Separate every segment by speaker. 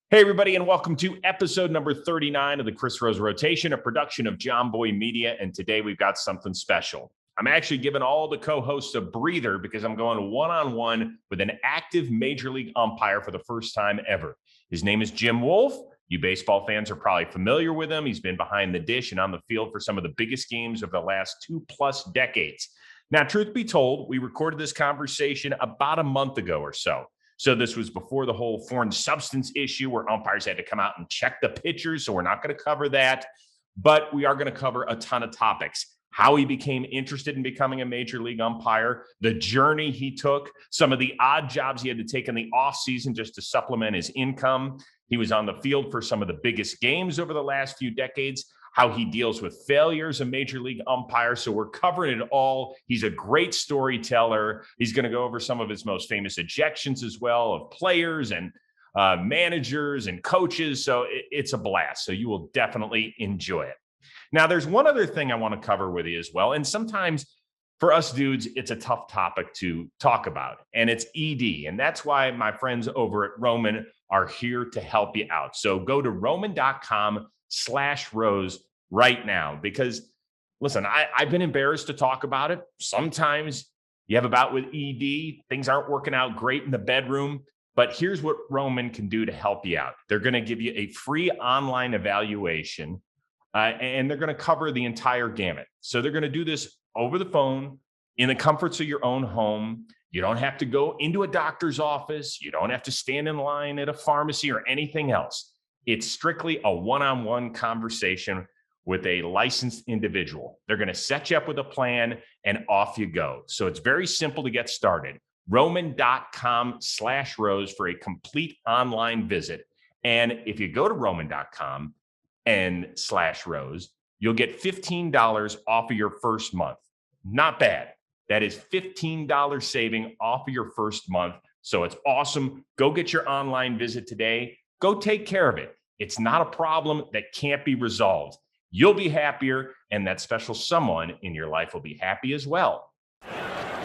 Speaker 1: Hey, everybody, and welcome to episode number 39 of the Chris Rose Rotation, a production of JOMBOY Media. And today we've got something special. I'm actually giving all the co-hosts a breather because I'm going one-on-one with an active Major League umpire for the first time ever. His name is Jim Wolf. You baseball fans are probably familiar with him. He's been behind the dish and on the field for some of the biggest games of the last 2+ decades. Now, truth be told, we recorded this conversation about a month ago or so. So this was before the whole foreign substance issue where umpires had to come out and check the pitchers. So we're not going to cover that, but we are going to cover a ton of topics. How he became interested in becoming a major league umpire, the journey he took, some of the odd jobs he had to take in the offseason just to supplement his income. He was on the field for some of the biggest games over the last few decades, how he deals with failures of major league umpires. So we're covering it all. He's a great storyteller. He's going to go over some of his most famous ejections as well of players and managers and coaches. So it's a blast. So you will definitely enjoy it. Now, there's one other thing I want to cover with you as well. And sometimes for us dudes, it's a tough topic to talk about, and it's ED. And that's why my friends over at Roman are here to help you out. So go to roman.com/Rose right now, because listen, I've been embarrassed to talk about it. Sometimes you have a bout with ED, things aren't working out great in the bedroom, but here's what Roman can do to help you out. They're going to give you a free online evaluation, and they're going to cover the entire gamut. So they're going to do this over the phone in the comforts of your own home. You don't have to go into a doctor's office. You don't have to stand in line at a pharmacy or anything else. It's strictly a one-on-one conversation with a licensed individual. They're going to set you up with a plan and off you go. So it's very simple to get started. Roman.com/Rose for a complete online visit. And if you go to Roman.com and /Rose, you'll get $15 off of your first month. Not bad. That is $15 saving off of your first month. So it's awesome. Go get your online visit today. Go take care of it. It's not a problem that can't be resolved. You'll be happier, and that special someone in your life will be happy as well.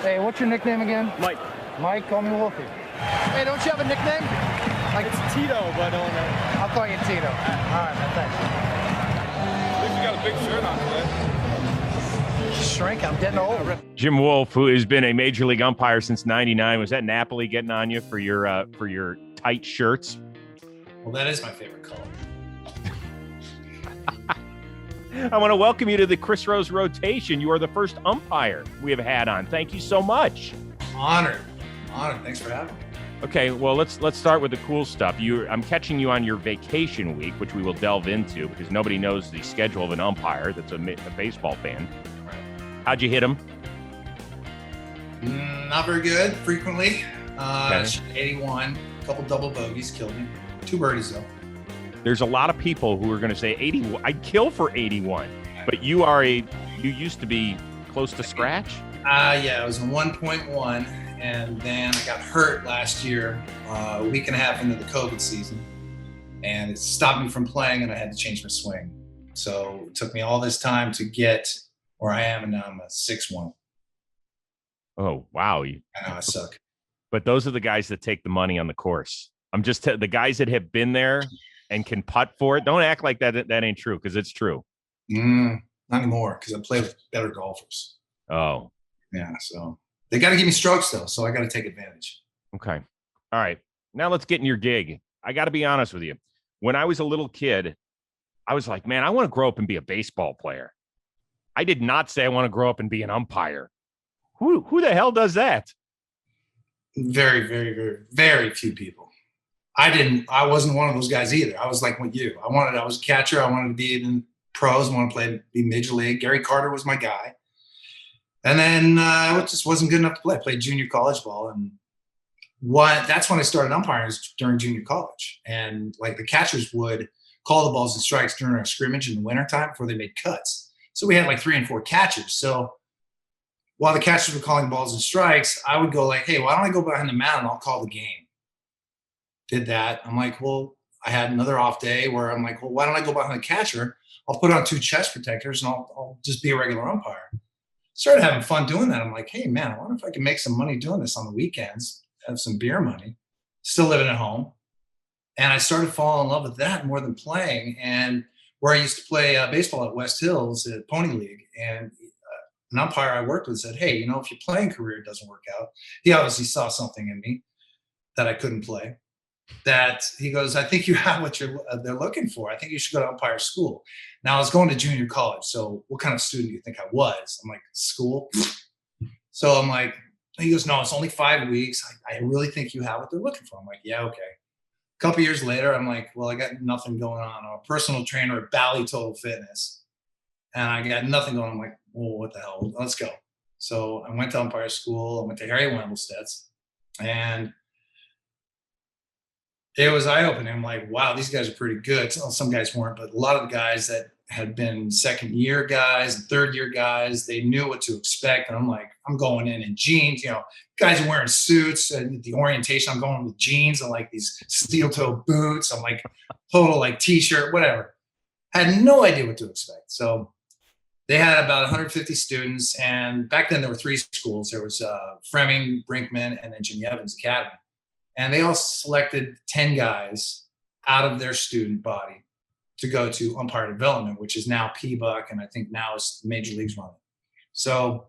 Speaker 2: Hey, what's your nickname again?
Speaker 3: Mike.
Speaker 2: Mike, call me Wolfie.
Speaker 3: Hey, don't you have a nickname?
Speaker 2: Like
Speaker 3: It's Tito, but
Speaker 2: I'll call you Tito. All right, man, thanks.
Speaker 3: at least you got a big shirt on today.
Speaker 2: Shrink, I'm getting old.
Speaker 1: Jim Wolf, who has been a major league umpire since '99, was that Napoli getting on you for your tight shirts?
Speaker 4: Well, that is my favorite color.
Speaker 1: I want to welcome you to the Chris Rose Rotation. You are the first umpire we have had on. Thank you so much.
Speaker 4: Honored. Thanks for having me.
Speaker 1: Okay, well, let's start with the cool stuff. I'm catching you on your vacation week, which we will delve into because nobody knows the schedule of an umpire that's a baseball fan. How'd you hit him?
Speaker 4: Not very good, frequently.
Speaker 1: Okay.
Speaker 4: 81, a couple double bogeys killed me. 2 birdies, though.
Speaker 1: There's a lot of people who are going to say 81. I'd kill for 81, but you used to be close to scratch?
Speaker 4: Yeah, it was a 1.1, and then I got hurt last year, a week and a half into the COVID season, and it stopped me from playing, and I had to change my swing. So it took me all this time to get where I am, and now I'm a 6-1.
Speaker 1: Oh, wow.
Speaker 4: I know, I suck.
Speaker 1: But those are the guys that take the money on the course. I'm just the guys that have been there and can putt for it. Don't act like that ain't true, because it's true.
Speaker 4: Not anymore, because I play with better golfers.
Speaker 1: Oh.
Speaker 4: Yeah, so they got to give me strokes, though, so I got to take advantage.
Speaker 1: Okay. All right. Now let's get in your gig. I got to be honest with you. When I was a little kid, I was like, man, I want to grow up and be a baseball player. I did not say I want to grow up and be an umpire. Who the hell does that?
Speaker 4: Very, very, very, very few people. I wasn't one of those guys either. I was like with you. I was a catcher. I wanted to be in pros. I wanted to be major league. Gary Carter was my guy. And then it just wasn't good enough to play. I played junior college ball. And that's when I started umpiring, was during junior college. And like the catchers would call the balls and strikes during our scrimmage in the wintertime before they made cuts. So we had like 3 and 4 catchers. So while the catchers were calling balls and strikes, I would go like, hey, why don't I go behind the mound and I'll call the game? Did that. I'm like, well, I had another off day where I'm like, well, why don't I go behind the catcher? I'll put on 2 chest protectors and I'll just be a regular umpire. Started having fun doing that. I'm like, hey, man, I wonder if I can make some money doing this on the weekends, have some beer money, still living at home. And I started falling in love with that more than playing. And where I used to play baseball at West Hills at Pony League, and an umpire I worked with said, hey, if your playing career doesn't work out, he obviously saw something in me that I couldn't play. That he goes, I think you have what they're looking for. I think you should go to umpire school. Now I was going to junior college. So what kind of student do you think I was? I'm like, school. So I'm like, he goes, no, it's only 5 weeks. I really think you have what they're looking for. I'm like, yeah, okay. A couple years later, I'm like, well, I got nothing going on. I'm a personal trainer at Bally Total Fitness. And I got nothing going on. I'm like, well, what the hell? Let's go. So I went to umpire school. I went to Harry Wendelstedt's. And it was eye-opening. I'm like, wow, these guys are pretty good. Some guys weren't, but a lot of the guys that had been second-year guys and third-year guys, they knew what to expect. And I'm like, I'm going in jeans. Guys are wearing suits, and the orientation, I'm going with jeans and like these steel-toe boots. I'm like, total like T-shirt, whatever. Had no idea what to expect. So they had about 150 students, and back then there were 3 schools. There was Fleming, Brinkman, and then Jimmy Evans Academy. And they all selected 10 guys out of their student body to go to umpire development, which is now PBUC, and I think now it's Major Leagues running. So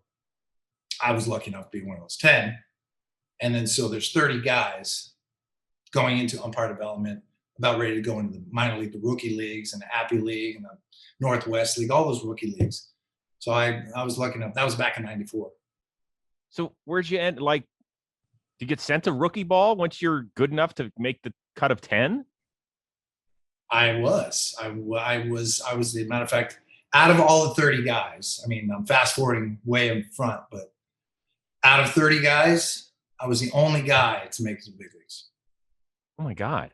Speaker 4: I was lucky enough to be one of those 10. And then so there's 30 guys going into umpire development, about ready to go into the minor league, the rookie leagues, and the Appy League, and the Northwest League, all those rookie leagues. So I was lucky enough. That was back in '94.
Speaker 1: So where'd you end? Like, do you get sent to rookie ball once you're good enough to make the cut of 10?
Speaker 4: I was, as a matter of fact, out of all the 30 guys, I mean, I'm fast forwarding way in front, but out of 30 guys, I was the only guy to make it to the big leagues.
Speaker 1: Oh my God.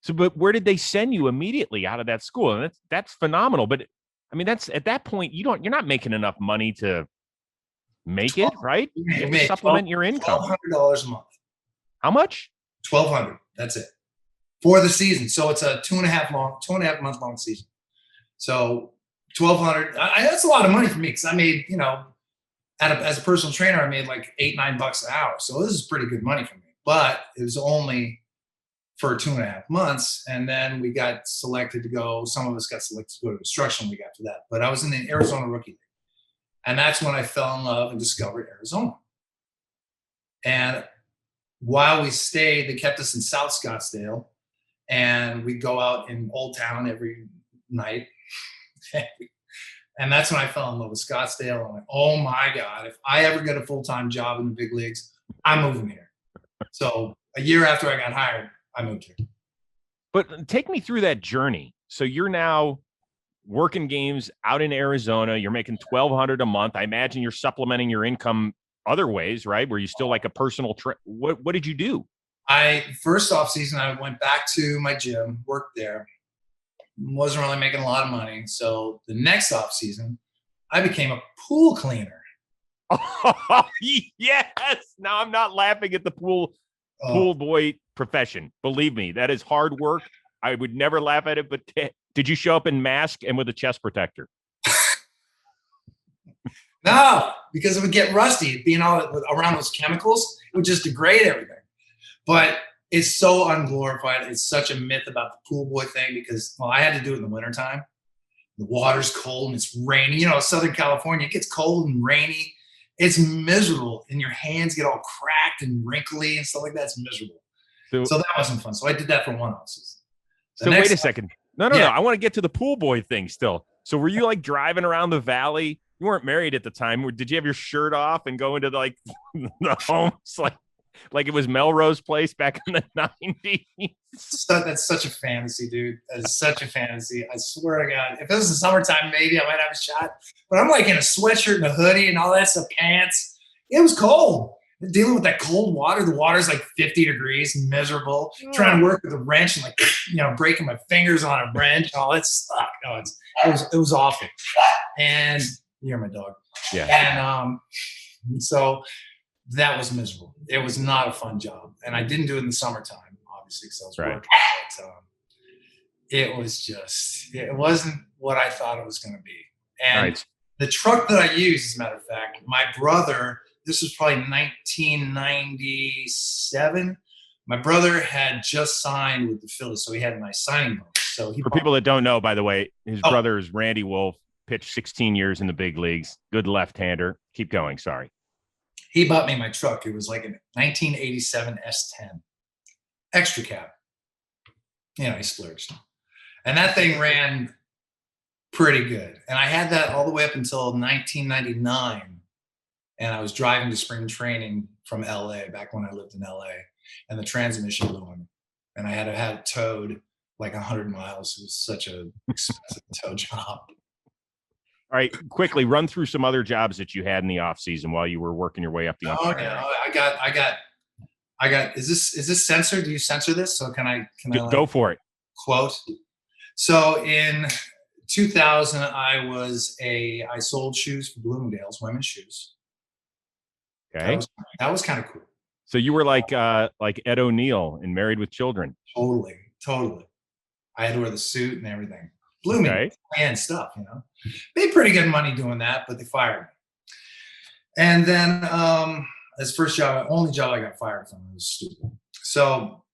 Speaker 1: So, but where did they send you immediately out of that school? And that's phenomenal. But I mean, that's at that point, you're not making enough money to make it, right? You have to supplement your income.
Speaker 4: $1,200 a month.
Speaker 1: How much?
Speaker 4: $1,200. That's it for the season. So it's a 2.5 month long season. So $1,200. That's a lot of money for me because I made, as a personal trainer, I made like $8-9 an hour. So this is pretty good money for me. But it was only for 2.5 months, and then we got selected to go. Some of us got selected to go to instruction league after that. But I was in the Arizona Rookie League. And that's when I fell in love and discovered Arizona. And while we stayed, they kept us in South Scottsdale, and we'd go out in Old Town every night. And that's when I fell in love with Scottsdale. I'm like, oh my God, if I ever get a full-time job in the big leagues, I'm moving here. So a year after I got hired, I moved here.
Speaker 1: But take me through that journey. So you're now working games out in Arizona. You're making $1,200 a month. I imagine you're supplementing your income other ways, right? Were you still like a personal what did you do?
Speaker 4: First off season, I went back to my gym, worked there. Wasn't really making a lot of money. So the next off season, I became a pool cleaner.
Speaker 1: Oh, yes. Now I'm not laughing at the pool boy profession. Believe me, that is hard work. I would never laugh at it, but did you show up in mask and with a chest protector?
Speaker 4: No, because it would get rusty. Being all around those chemicals, it would just degrade everything. But it's so unglorified. It's such a myth about the pool boy thing because, well, I had to do it in the wintertime. The water's cold and it's rainy. Southern California, it gets cold and rainy. It's miserable. And your hands get all cracked and wrinkly and stuff like that. It's miserable. So that wasn't fun. So I did that for one off season.
Speaker 1: So wait a second. No. I want to get to the pool boy thing still. So were you like driving around the valley? You weren't married at the time. Did you have your shirt off and go into like the homes like it was Melrose Place back in the 90s?
Speaker 4: That's such a fantasy, dude. That is such a fantasy. I swear to God. If it was the summertime, maybe I might have a shot. But I'm like in a sweatshirt and a hoodie and all that stuff, pants. It was cold. Dealing with that cold water. The water's like 50 degrees, miserable. Trying to work with a wrench and breaking my fingers on a wrench. All that stuff. No, it was awful. And you hear my dog.
Speaker 1: Yeah.
Speaker 4: And so that was miserable. It was not a fun job. And I didn't do it in the summertime, obviously, because I was working. But it wasn't what I thought it was going to be. And the truck that I used, as a matter of fact, my brother, this was probably 1997. My brother had just signed with the Phillies, so he had a nice signing bonus. So
Speaker 1: For people that don't know, by the way, his brother is Randy Wolf, pitched 16 years in the big leagues. Good left-hander. Keep going. Sorry.
Speaker 4: He bought me my truck. It was like a 1987 S10 extra cab. He splurged. And that thing ran pretty good. And I had that all the way up until 1999. And I was driving to spring training from LA back when I lived in LA. And the transmission blew on me. And I had to have it towed like 100 miles. It was such an expensive tow job.
Speaker 1: All right, quickly run through some other jobs that you had in the off season while you were working your way up the umpire.
Speaker 4: I got. Is this censored? Do you censor this? So can I
Speaker 1: Go for it.
Speaker 4: Quote. So in 2000, I sold shoes for Bloomingdale's, women's shoes.
Speaker 1: Okay,
Speaker 4: that was kind of cool.
Speaker 1: So you were like Ed O'Neill in Married with Children.
Speaker 4: Totally. I had to wear the suit and everything. Bloomingdale's and stuff, Made pretty good money doing that, but they fired me. And then as first job, only job I got fired from, was stupid. So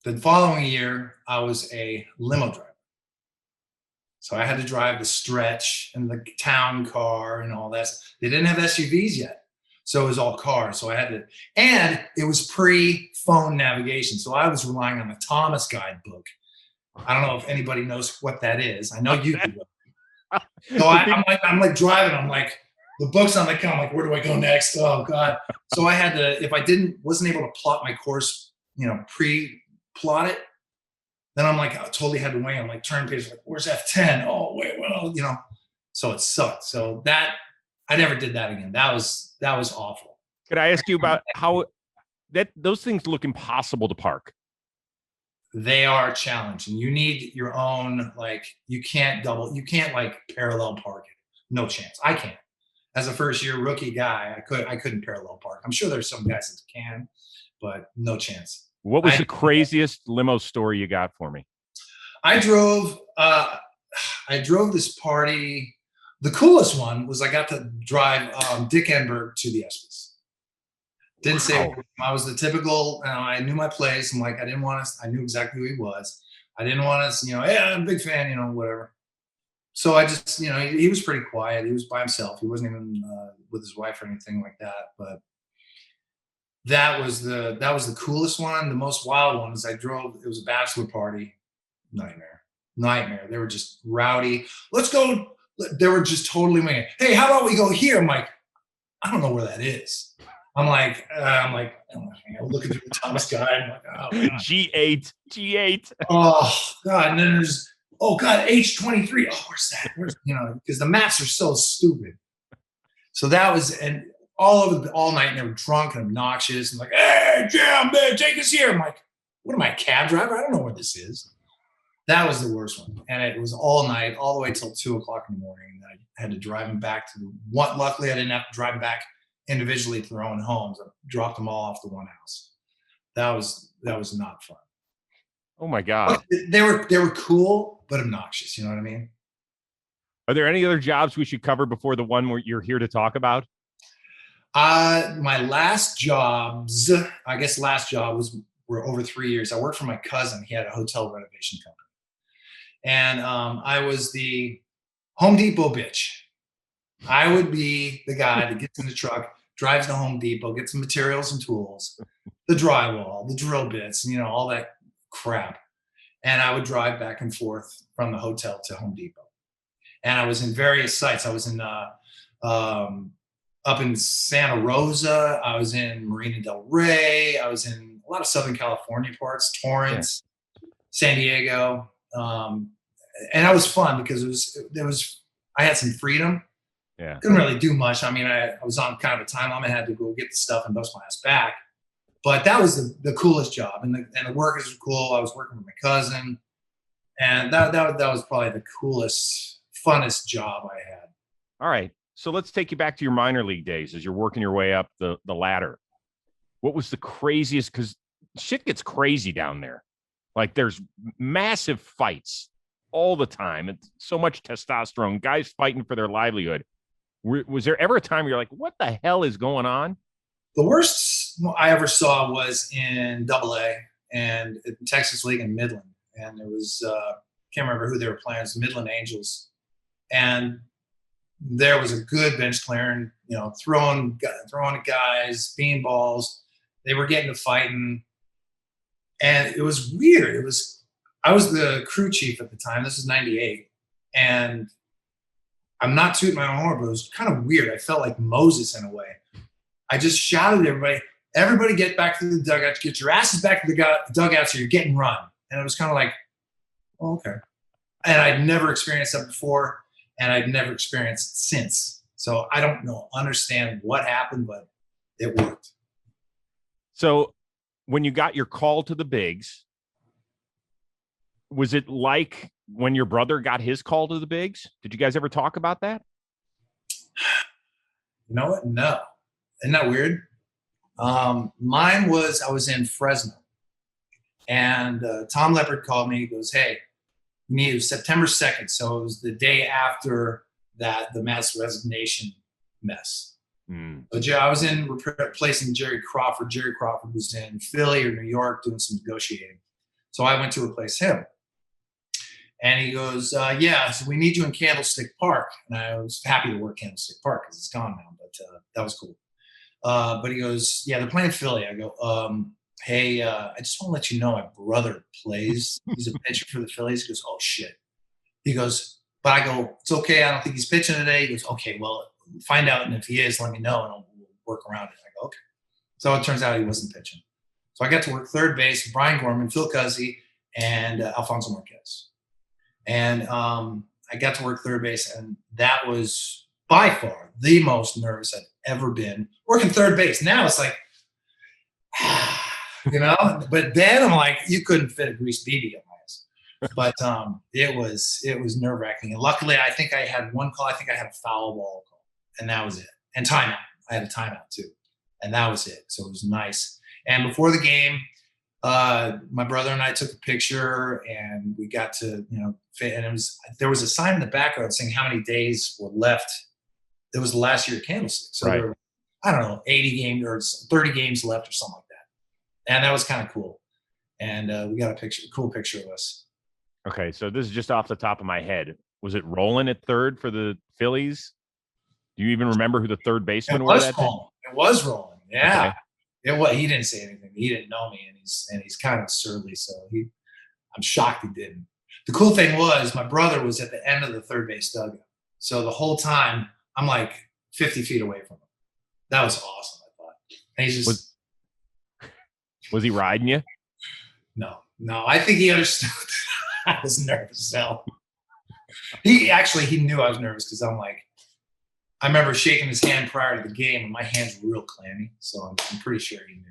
Speaker 4: the following year, I was a limo driver. So I had to drive the stretch and the town car and all that. They didn't have SUVs yet. So it was all cars. So I had to, and it was pre-phone navigation. So I was relying on the Thomas guidebook. I don't know if anybody knows what that is. I know you do. So I'm like driving. I'm like, the book's on the count. I'm like, where do I go next? Oh God. So I had to, if I wasn't able to plot my course, pre-plot it, then I'm like, I totally had to wait. I'm like, turn page, like, where's F10? Oh, wait, well, so it sucked. So that, I never did that again. That was awful.
Speaker 1: Could I ask you about how those things look impossible to park?
Speaker 4: They are challenging. You need your own, you can't parallel park it. No chance. I can't. As a first year rookie guy, I couldn't parallel park. I'm sure there's some guys that can, but no chance.
Speaker 1: What was the craziest limo story you got for me?
Speaker 4: I drove this party. The coolest one was I got to drive Dick Enberg to the ESPYs. Didn't say I was the typical, I knew my place. I'm like, I knew exactly who he was. I didn't want to, yeah, I'm a big fan, whatever. So I just, he was pretty quiet. He was by himself. He wasn't even with his wife or anything like that. But that was the coolest one. The most wild one is it was a bachelor party. Nightmare. They were just rowdy. Let's go. They were just totally winging. Hey, how about we go here? I'm like, I don't know where that is. I'm looking through the Thomas guide. I'm like, oh, God.
Speaker 1: G8.
Speaker 4: Oh God. And then there's, oh God, H23. Oh, where's that? Because the maps are so stupid. So that was, and all night, and they were drunk and obnoxious and like, hey, Jim, man, take us here. I'm like, what am I, a cab driver? I don't know where this is. That was the worst one. And it was all night, all the way till 2:00 in the morning. And I had to drive them back to luckily I didn't have to drive them back individually to their own homes. I dropped them all off to one house. That was not fun.
Speaker 1: Oh my God.
Speaker 4: They were cool, but obnoxious. You know what I mean?
Speaker 1: Are there any other jobs we should cover before the one where you're here to talk about?
Speaker 4: My last job were over 3 years. I worked for my cousin. He had a hotel renovation company. And I was the Home Depot bitch. I would be the guy that gets in the truck, drives to Home Depot, gets some materials and tools, the drywall, the drill bits, all that crap. And I would drive back and forth from the hotel to Home Depot. And I was in various sites. I was in up in Santa Rosa. I was in Marina Del Rey. I was in a lot of Southern California parts, Torrance, San Diego. And that was fun because I had some freedom.
Speaker 1: Yeah.
Speaker 4: Couldn't really do much. I mean, I was on kind of a time limit. I had to go get the stuff and bust my ass back. But that was the coolest job. And the workers were cool. I was working with my cousin. And that was probably the coolest, funnest job I had.
Speaker 1: All right. So let's take you back to your minor league days as you're working your way up the ladder. What was the craziest? Because shit gets crazy down there. Like there's massive fights all the time. It's so much testosterone, guys fighting for their livelihood. Was there ever a time where you're like, what the hell is going on?
Speaker 4: The worst I ever saw was in AA. and in Texas League in Midland. And it was, can't remember who they were playing. It was the Midland Angels. And there was a good bench clearing, you know, throwing at guys, beanballs. They were getting to fighting. And it was weird. I was the crew chief at the time. This is 98. And I'm not tooting my own horn, but it was kind of weird. I felt like Moses in a way. I just shouted at everybody get back to the dugout, get your asses back to the dugout so you're getting run. And it was kind of like, oh, okay. And I'd never experienced that before, and I'd never experienced it since. So I don't understand what happened, but it worked.
Speaker 1: So when you got your call to the bigs, was it like when your brother got his call to the bigs? Did you guys ever talk about that?
Speaker 4: You know what? No. Isn't that weird? Mine was, I was in Fresno, and Tom Leppard called me. He goes, hey, it was September 2nd. So it was the day after the mass resignation mess. But yeah, I was in replacing Jerry Crawford. Jerry Crawford was in Philly or New York doing some negotiating. So I went to replace him. And he goes, yeah, so we need you in Candlestick Park. And I was happy to work Candlestick Park because it's gone now, but that was cool. But he goes, yeah, they're playing Philly. I go, hey, I just want to let you know my brother plays. He's a pitcher for the Phillies. He goes, oh, shit. He goes, but I go, it's okay. I don't think he's pitching today. He goes, okay, well, find out. And if he is, let me know, and we'll work around it. I go, okay. So it turns out he wasn't pitching. So I got to work third base with Brian Gorman, Phil Cuzzi, and Alfonso Marquez. And I got to work third base, and that was by far the most nervous I've ever been working third base. Now it's like, you know, but then I'm like, you couldn't fit a greased BB on my ass. But it was nerve wracking. And luckily, I think I had one call. I think I had a foul ball call, and that was it. And timeout. I had a timeout too, and that was it. So it was nice. And before the game, my brother and I took a picture, and we got to, you know, and there was a sign in the background saying how many days were left. It was the last year of Candlestick. So there were, I don't know, 80 games or 30 games left or something like that. And that was kind of cool. And we got a cool picture of us.
Speaker 1: Okay, so this is just off the top of my head. Was it rolling at third for the Phillies? Do you even remember who the third baseman was that day?
Speaker 4: It was rolling. Yeah.
Speaker 1: Okay.
Speaker 4: It was. He didn't say anything. He didn't know me, and he's kind of surly. So I'm shocked he didn't. The cool thing was my brother was at the end of the third base dugout. So the whole time I'm like 50 feet away from him. That was awesome, I thought. And he's just
Speaker 1: was he riding you?
Speaker 4: No. I think he understood I was nervous as hell. He knew I was nervous because I'm like, I remember shaking his hand prior to the game, and my hands were real clammy. So I'm pretty sure he knew.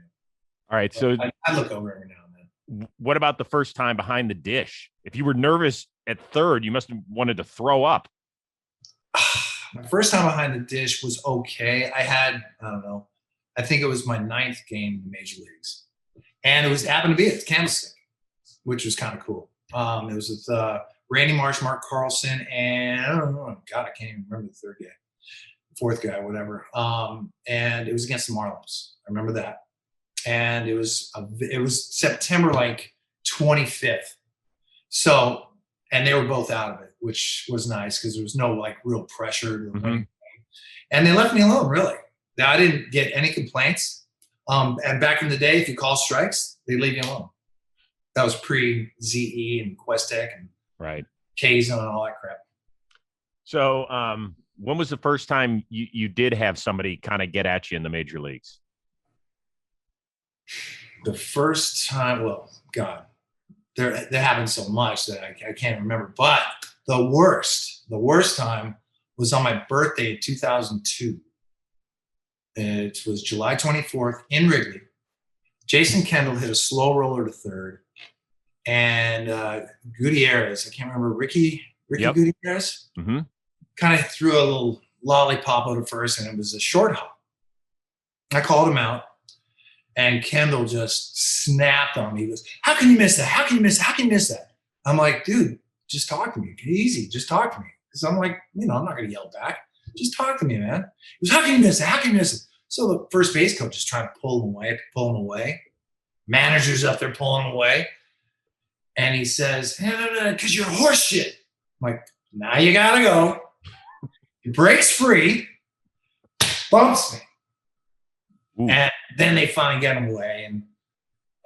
Speaker 1: All right. So
Speaker 4: I look over every now and then.
Speaker 1: What about the first time behind the dish? If you were nervous at third, you must have wanted to throw up.
Speaker 4: My first time behind the dish was okay. I don't know. I think it was my 9th game in the major leagues. And it happened to be at Candlestick, which was kind of cool. It was with Randy Marsh, Mark Carlson, and I don't know. God, I can't even remember the third guy. Fourth guy, whatever. And it was against the Marlins. I remember that. And it was September like 25th. So, and they were both out of it, which was nice because there was no like real pressure. Mm-hmm. And they left me alone, really. Now, I didn't get any complaints. And back in the day, if you call strikes, they leave you alone. That was pre-ZE and Questec and K-Zone and all that crap.
Speaker 1: So, when was the first time you did have somebody kind of get at you in the major leagues?
Speaker 4: The first time, well, God, there happened so much that I can't remember. But the worst time was on my birthday in 2002. It was July 24th in Wrigley. Jason Kendall hit a slow roller to third. And Gutierrez, I can't remember, Ricky Gutierrez, kind of threw a little lollipop out at first, and it was a short hop. I called him out, and Kendall just snapped on me. He goes, how can you miss that? How can you miss that? How can you miss that? I'm like, dude, just talk to me. Easy, just talk to me. Because I'm like, I'm not going to yell back. Just talk to me, man. He goes, how can you miss it? How can you miss it? So the first base coach is trying to pull him away. Manager's up there pulling him away. And he says, no, because you're horse shit. I'm like, now you got to go. He breaks free, bumps me. Ooh. And then they finally get him away.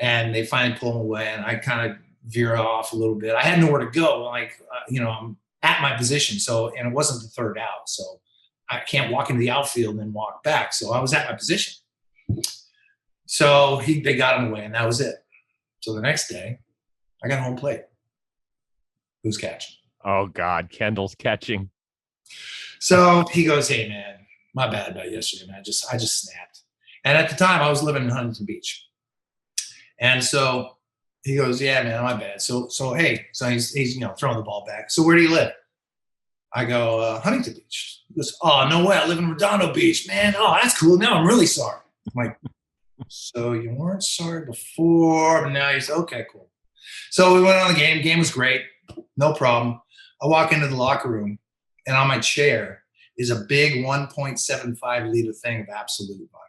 Speaker 4: And they finally pull him away. And I kind of veer off a little bit. I had nowhere to go. Like, I'm at my position. So, and it wasn't the third out. So I can't walk into the outfield and then walk back. So I was at my position. So they got him away, and that was it. So the next day, I got home plate. Who's catching?
Speaker 1: Oh, God, Kendall's catching.
Speaker 4: So he goes, hey, man, my bad about yesterday, man. I just snapped. And at the time, I was living in Huntington Beach. And so he goes, yeah, man, my bad. So hey, so he's throwing the ball back. So where do you live? I go, Huntington Beach. He goes, oh, no way. I live in Redondo Beach, man. Oh, that's cool. Now I'm really sorry. I'm like, so you weren't sorry before, but now you say, okay, cool. So we went on the game. Game was great. No problem. I walk into the locker room, and on my chair is a big 1.75 liter thing of Absolute vodka.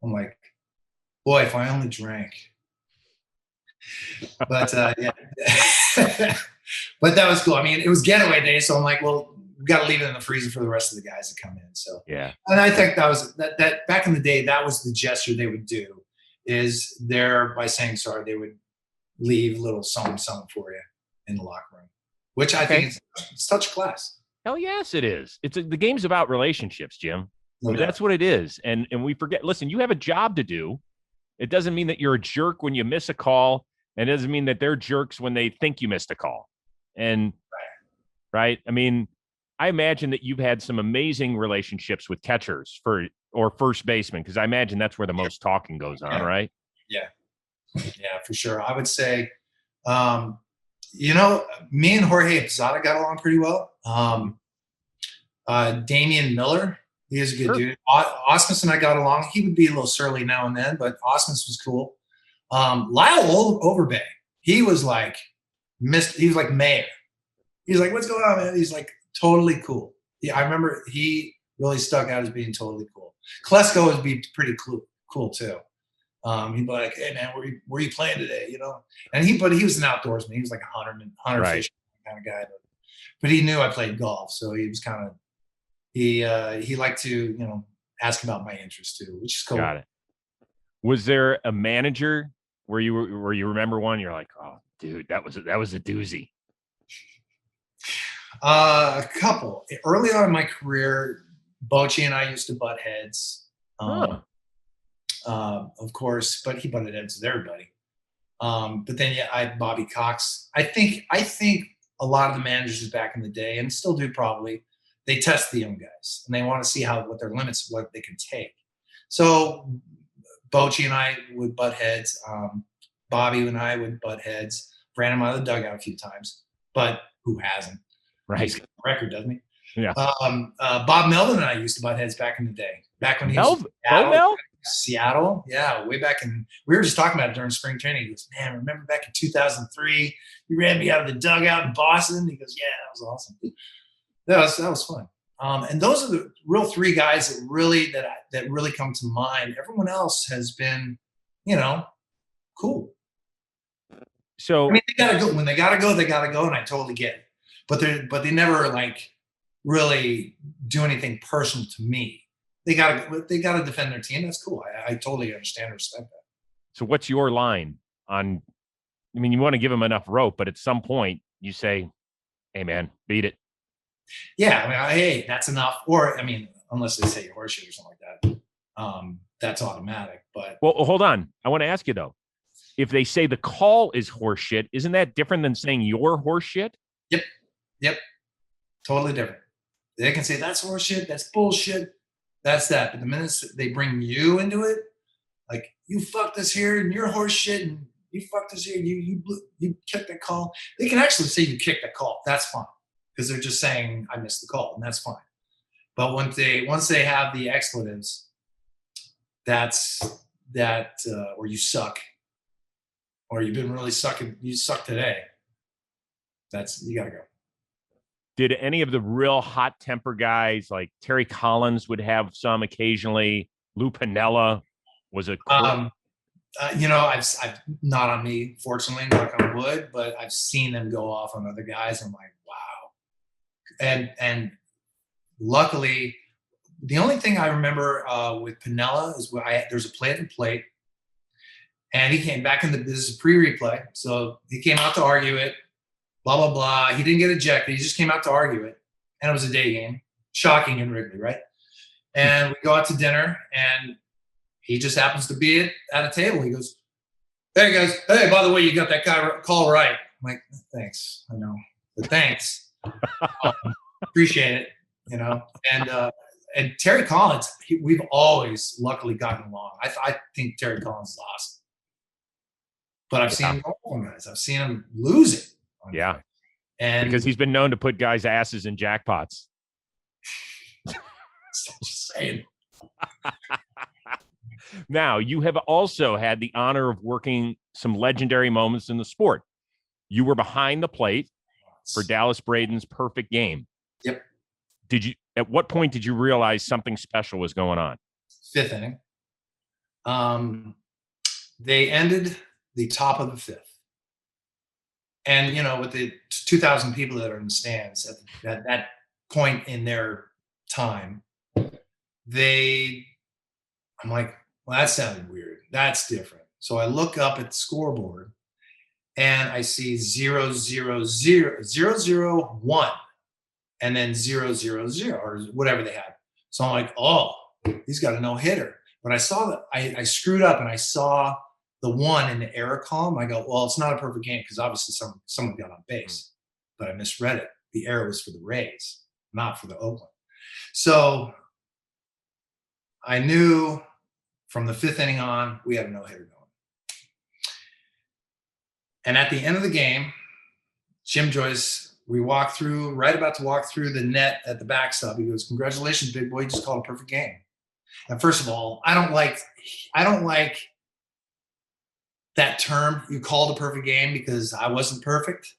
Speaker 4: I'm like, boy, if I only drank. But yeah. But that was cool. I mean, it was getaway day, so I'm like, well, we got to leave it in the freezer for the rest of the guys to come in. So
Speaker 1: yeah.
Speaker 4: And I think that was that back in the day, that was the gesture they would do, is there by saying sorry, they would leave a little something for you in the locker room, which I think it's such class.
Speaker 1: Hell yes, it is. The game's about relationships, Jim.
Speaker 4: No doubt.
Speaker 1: That's what it is. And we forget, listen, you have a job to do. It doesn't mean that you're a jerk when you miss a call. And it doesn't mean that they're jerks when they think you missed a call. And right. I mean, I imagine that you've had some amazing relationships with catchers or first baseman, because I imagine that's where the most talking goes on, right?
Speaker 4: Yeah. Yeah, for sure. I would say, me and Jorge Posada got along pretty well. Damian Miller, he is a good dude. Osmus and I got along. He would be a little surly now and then, but Osmus was cool. Lyle Overbay, he was like mayor. He's like, what's going on, man? He's like totally cool. Yeah, I remember he really stuck out as being totally cool. Klesko would be pretty cool too. He'd be like, hey man, where you playing today? And he was an outdoorsman. He was like a hunter fishing kind of guy. But he knew I played golf, so he was kind of he liked to ask about my interest too, which is cool.
Speaker 1: Got it. Was there a manager where you remember one? You're like, oh, dude, that was a doozy.
Speaker 4: A couple. Early on in my career, Bochy and I used to butt heads. Of course, but he butted heads with everybody. But then I had Bobby Cox. I think a lot of the managers back in the day, and still do probably, they test the young guys and they want to see what their limits, what they can take. So Bochy and I would butt heads. Bobby and I would butt heads. Ran him out of the dugout a few times, but who hasn't?
Speaker 1: Right.
Speaker 4: He's got a record, doesn't he?
Speaker 1: Yeah.
Speaker 4: Bob Melvin and I used to butt heads back in the day. Back when he was in Seattle. Yeah, way back in. We were just talking about it during spring training. He goes, man, remember back in 2003, you ran me out of the dugout in Boston? He goes, yeah, that was awesome. That was fun. And those are the real three guys that really come to mind. Everyone else has been, cool.
Speaker 1: So
Speaker 4: I mean, they gotta go. When they gotta go, and I totally get it. But they never like really do anything personal to me. They gotta defend their team. That's cool. I totally understand and respect that.
Speaker 1: So what's your line on? I mean, you want to give them enough rope, but at some point you say, "Hey, man, beat it."
Speaker 4: Yeah, I mean, hey, that's enough. Or I mean, unless they say horseshit or something like that, that's automatic. But
Speaker 1: well, hold on. I want to ask you though. If they say the call is horseshit, isn't that different than saying you're horseshit?
Speaker 4: Yep. Totally different. They can say that's horseshit, that's bullshit, that's that. But the minute they bring you into it, like you fucked us here and you're horseshit and you fucked us here and you kicked that call. They can actually say you kicked that call. That's fine. Because they're just saying I missed the call, and that's fine. But once they have the expletives, that's or you suck, or you've been really sucking, you suck today. You gotta go.
Speaker 1: Did any of the real hot temper guys like Terry Collins would have some occasionally? Lou Piniella was a
Speaker 4: I've not on me, fortunately, knock on wood, but I've seen them go off on other guys. I'm like, wow. And luckily, the only thing I remember with Piniella is there's a play at the plate, and he came back this is pre-replay, so he came out to argue it, blah, blah, blah. He didn't get ejected. He just came out to argue it, and it was a day game. Shocking in Wrigley, right? And we go out to dinner, and he just happens to be at a table. He goes, hey, guys, hey, by the way, you got that guy call right. I'm like, thanks, I know, but thanks. Appreciate it, And Terry Collins, we've always luckily gotten along. I think Terry Collins is awesome. But I've seen him go on guys. I've seen him lose it.
Speaker 1: Yeah.
Speaker 4: And
Speaker 1: because he's been known to put guys' asses in jackpots.
Speaker 4: Just saying.
Speaker 1: Now, you have also had the honor of working some legendary moments in the sport. You were behind the plate for Dallas Braden's perfect game.
Speaker 4: Yep.
Speaker 1: At what point did you realize something special was going on?
Speaker 4: Fifth inning. They ended the top of the fifth. And, with the 2,000 people that are in the stands at that point in their time, I'm like, well, that sounded weird. That's different. So I look up at the scoreboard and I see 0, 0, 0, 0, 0, 1, and then 0, 0, 0, or whatever they had. So I'm like, oh, he's got a no-hitter. But I saw that I screwed up and I saw the 1 in the error column. I go, well, it's not a perfect game because obviously someone got on base, but I misread it. The error was for the Rays, not for the Oakland. So I knew from the fifth inning on, we had a no-hitter going. And at the end of the game, Jim Joyce, right about to walk through the net at the backstop. He goes, congratulations, big boy, you just called a perfect game. And first of all, I don't like that term, you called a perfect game, because I wasn't perfect.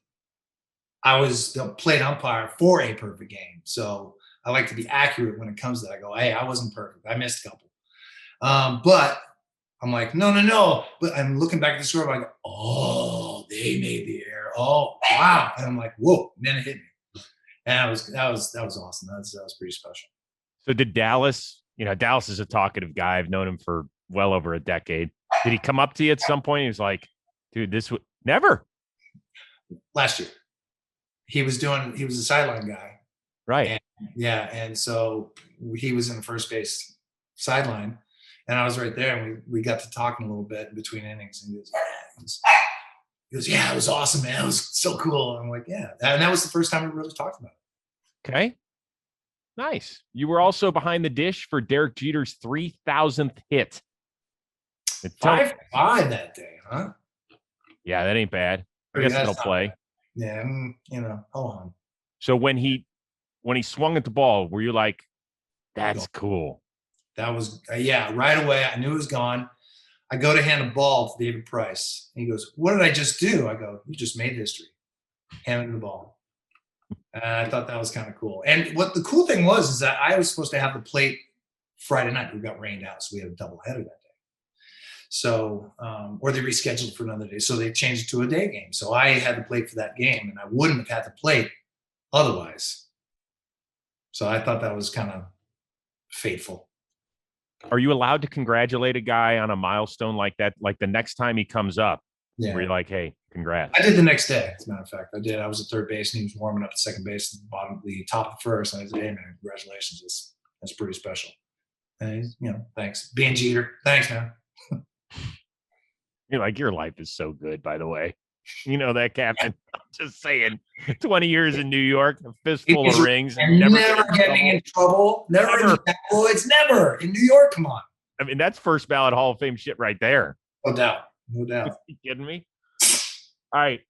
Speaker 4: I was the plate umpire for a perfect game. So I like to be accurate when it comes to that. I go, hey, I wasn't perfect. I missed a couple. But I'm like, no. But I'm looking back at the score. I'm like, oh, they made the error. Oh, wow. And I'm like, whoa. And then it hit me. And that was awesome. That was pretty special.
Speaker 1: So did Dallas, Dallas is a talkative guy. I've known him for well over a decade. Did he come up to you at some point? He was like, dude, this would never.
Speaker 4: Last year. He was a sideline guy.
Speaker 1: Right.
Speaker 4: And so he was in the first base sideline, and I was right there, and we got to talking a little bit in between innings. And he goes, yeah, it was awesome, man. It was so cool. And I'm like, yeah. And that was the first time we really talked about it.
Speaker 1: Okay. Nice. You were also behind the dish for Derek Jeter's 3,000th hit.
Speaker 4: 5-5 that day, huh?
Speaker 1: Yeah, that ain't bad. I guess it'll play.
Speaker 4: Yeah, hold on.
Speaker 1: So when he swung at the ball, were you like, that's cool?
Speaker 4: That was, right away. I knew it was gone. I go to hand a ball to David Price. And he goes, what did I just do? I go, you just made history. Hand him the ball. I thought that was kind of cool. And what the cool thing was is that I was supposed to have the plate Friday night. We got rained out, so we had a doubleheader that day. So, or they rescheduled for another day. So they changed it to a day game. So I had the plate for that game, and I wouldn't have had the plate otherwise. So I thought that was kind of fateful.
Speaker 1: Are you allowed to congratulate a guy on a milestone like that? Like the next time he comes up, where you're like, hey, congrats.
Speaker 4: I did the next day, as a matter of fact. I did. I was at third base, and he was warming up at second base at the top of first. And I said, hey, man, congratulations. That's pretty special. And he's, thanks. Being Jeter. Thanks, man.
Speaker 1: You're like, your life is so good, by the way. That, Captain. I'm just saying, 20 years in New York, a fistful of rings.
Speaker 4: And never getting in trouble. Never. In the boys. Never. In New York, come on.
Speaker 1: I mean, that's first ballot Hall of Fame shit right there.
Speaker 4: No doubt. No doubt.
Speaker 1: You kidding me? All right.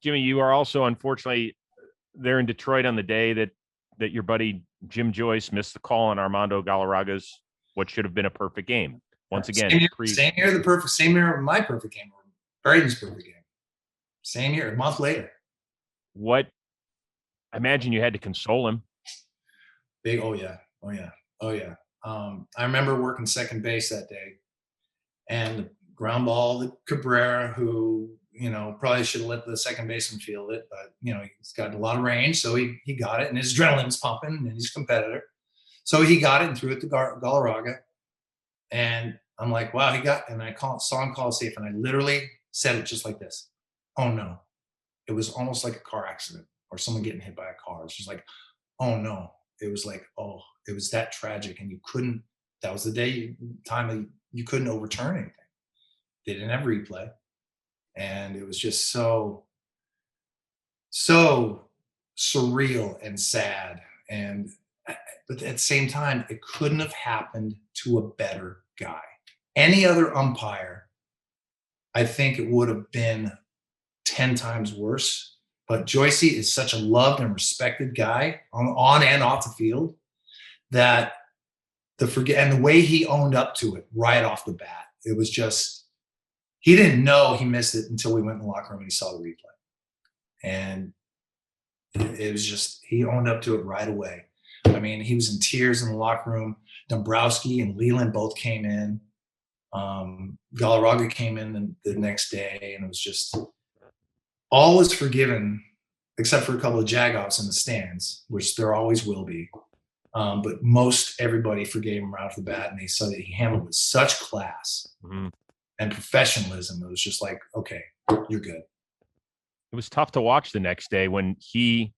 Speaker 1: Jimmy, you are also, unfortunately, there in Detroit on the day that your buddy Jim Joyce missed the call on Armando Galarraga's what should have been a perfect game. Once again,
Speaker 4: same year my perfect game, or Braden's perfect game. Same year, a month later.
Speaker 1: What? I imagine you had to console him.
Speaker 4: Oh yeah. I remember working second base that day, and the ground ball to Cabrera, who, you know, probably should have let the second baseman field it, but, you know, he's got a lot of range, so he got it, and his adrenaline's pumping, and he's a competitor. So he got it and threw it to Galarraga. And I'm like, wow, and I saw him call it safe, and I literally said it just like this. Oh, no. It was almost like a car accident or someone getting hit by a car. It's just like, oh, no. It was like, oh, it was that tragic, and that was the time you couldn't overturn anything. They didn't have replay. And it was just so surreal and sad. But at the same time, it couldn't have happened to a better guy. Any other umpire, I think it would have been 10 times worse. But Joyce is such a loved and respected guy on and off the field that the way he owned up to it right off the bat, it was just, he didn't know he missed it until we went in the locker room and he saw the replay. And it was just, he owned up to it right away. I mean, he was in tears in the locker room. Dombrowski and Leland both came in. Galarraga came in the next day, and it was just, all was forgiven except for a couple of jag-offs in the stands, which there always will be. But most everybody forgave him right off the bat, and they saw that he handled it with such class and professionalism. It was just like, okay, you're good.
Speaker 1: It was tough to watch the next day when he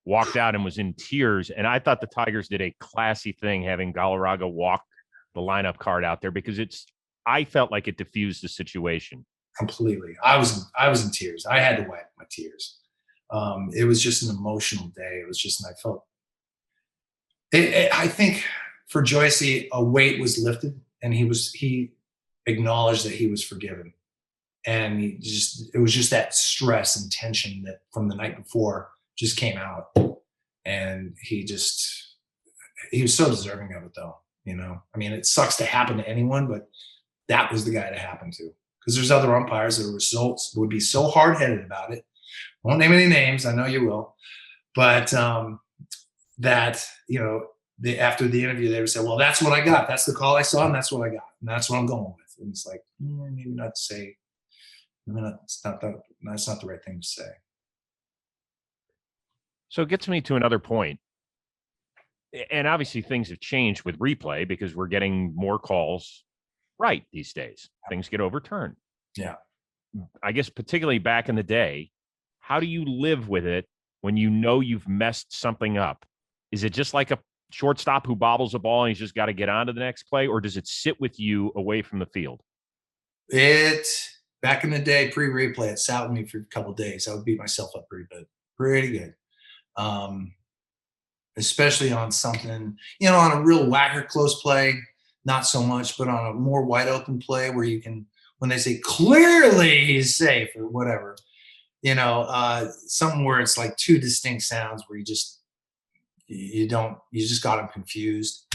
Speaker 1: walked out and was in tears. And I thought the Tigers did a classy thing having Galarraga walk the lineup card out there, because I felt like it diffused the situation.
Speaker 4: Completely. I was in tears. I had to wipe my tears. It was just an emotional day. It was just, and I felt I think for Joyce, a weight was lifted, and he acknowledged that he was forgiven. And it was just that stress and tension that from the night before just came out. And he was so deserving of it, though. You know, I mean, it sucks to happen to anyone, but that was the guy to happen to. Because there's other umpires that would be so hard-headed about it. Won't name any names. I know you will. But that, you know, after the interview, they would say, well, that's what I got. That's the call I saw, and that's what I got. And that's what I'm going with. And it's like, maybe not to say, that's not the right thing to say.
Speaker 1: So it gets me to another point. And obviously things have changed with replay because we're getting more calls right these days. Things get overturned.
Speaker 4: Yeah.
Speaker 1: I guess particularly back in the day, how do you live with it when you know you've messed something up? Is it just like a shortstop who bobbles a ball and he's just got to get on to the next play, or does it sit with you away from the field?
Speaker 4: Back in the day, pre-replay, it sat with me for a couple of days. I would beat myself up pretty good. Especially on something, you know, on a real whacker close play, not so much, but on a more wide open play where you can, when they say clearly he's safe or whatever, you know, something where it's like two distinct sounds where you just got them confused,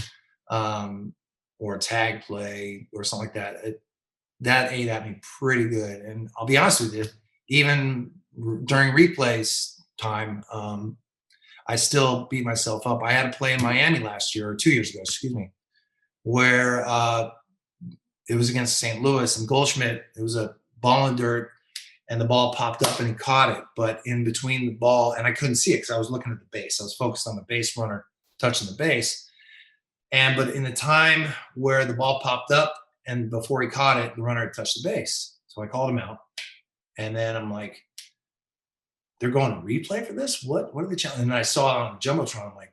Speaker 4: or a tag play or something like that. That ate at me pretty good. And I'll be honest with you, even during replays time, I still beat myself up. I had a play in Miami last year, or 2 years ago, where it was against St. Louis, and Goldschmidt, it was a ball in dirt, and the ball popped up and he caught it. But in between the ball, and I couldn't see it because I was looking at the base. I was focused on the base runner touching the base. But in the time where the ball popped up and before he caught it, the runner had touched the base. So I called him out. And then I'm like, they're going to replay for this? What are the challenges? And I saw it on the Jumbotron. I'm like,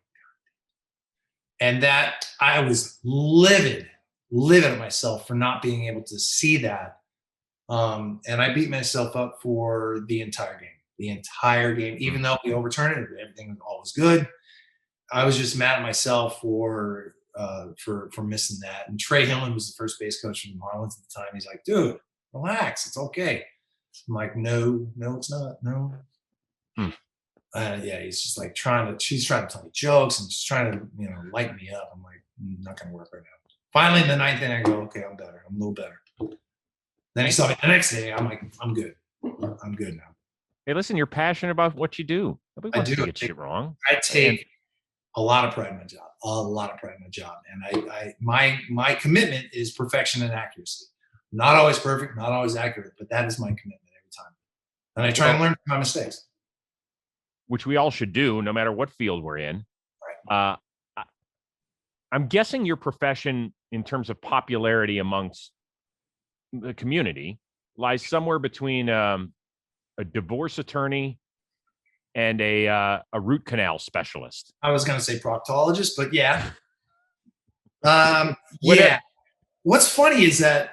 Speaker 4: and that I was livid at myself for not being able to see that. And I beat myself up for the entire game, even though we overturned it, everything all was good. I was just mad at myself for missing that. And Trey Hillen was the first base coach from the Marlins at the time. He's like, dude, relax. It's okay. I'm like, no, it's not. No. Yeah, he's just like she's trying to tell me jokes and just trying to, you know, light me up. I'm like, not going to work right now. Finally, in the ninth inning, I go, okay, I'm better. I'm a little better. Then he saw me the next day. I'm like, I'm good. I'm good now.
Speaker 1: Hey, listen, you're passionate about what you do. Nobody wants to get shit wrong.
Speaker 4: I take a lot of pride in my job. And my commitment is perfection and accuracy. Not always perfect, not always accurate, but that is my commitment every time. And I try and learn from my mistakes.
Speaker 1: Which we all should do, no matter what field we're in.
Speaker 4: Right.
Speaker 1: I'm guessing your profession, in terms of popularity amongst the community, lies somewhere between a divorce attorney and a root canal specialist.
Speaker 4: I was going to say proctologist, but yeah. Yeah. What's funny is that,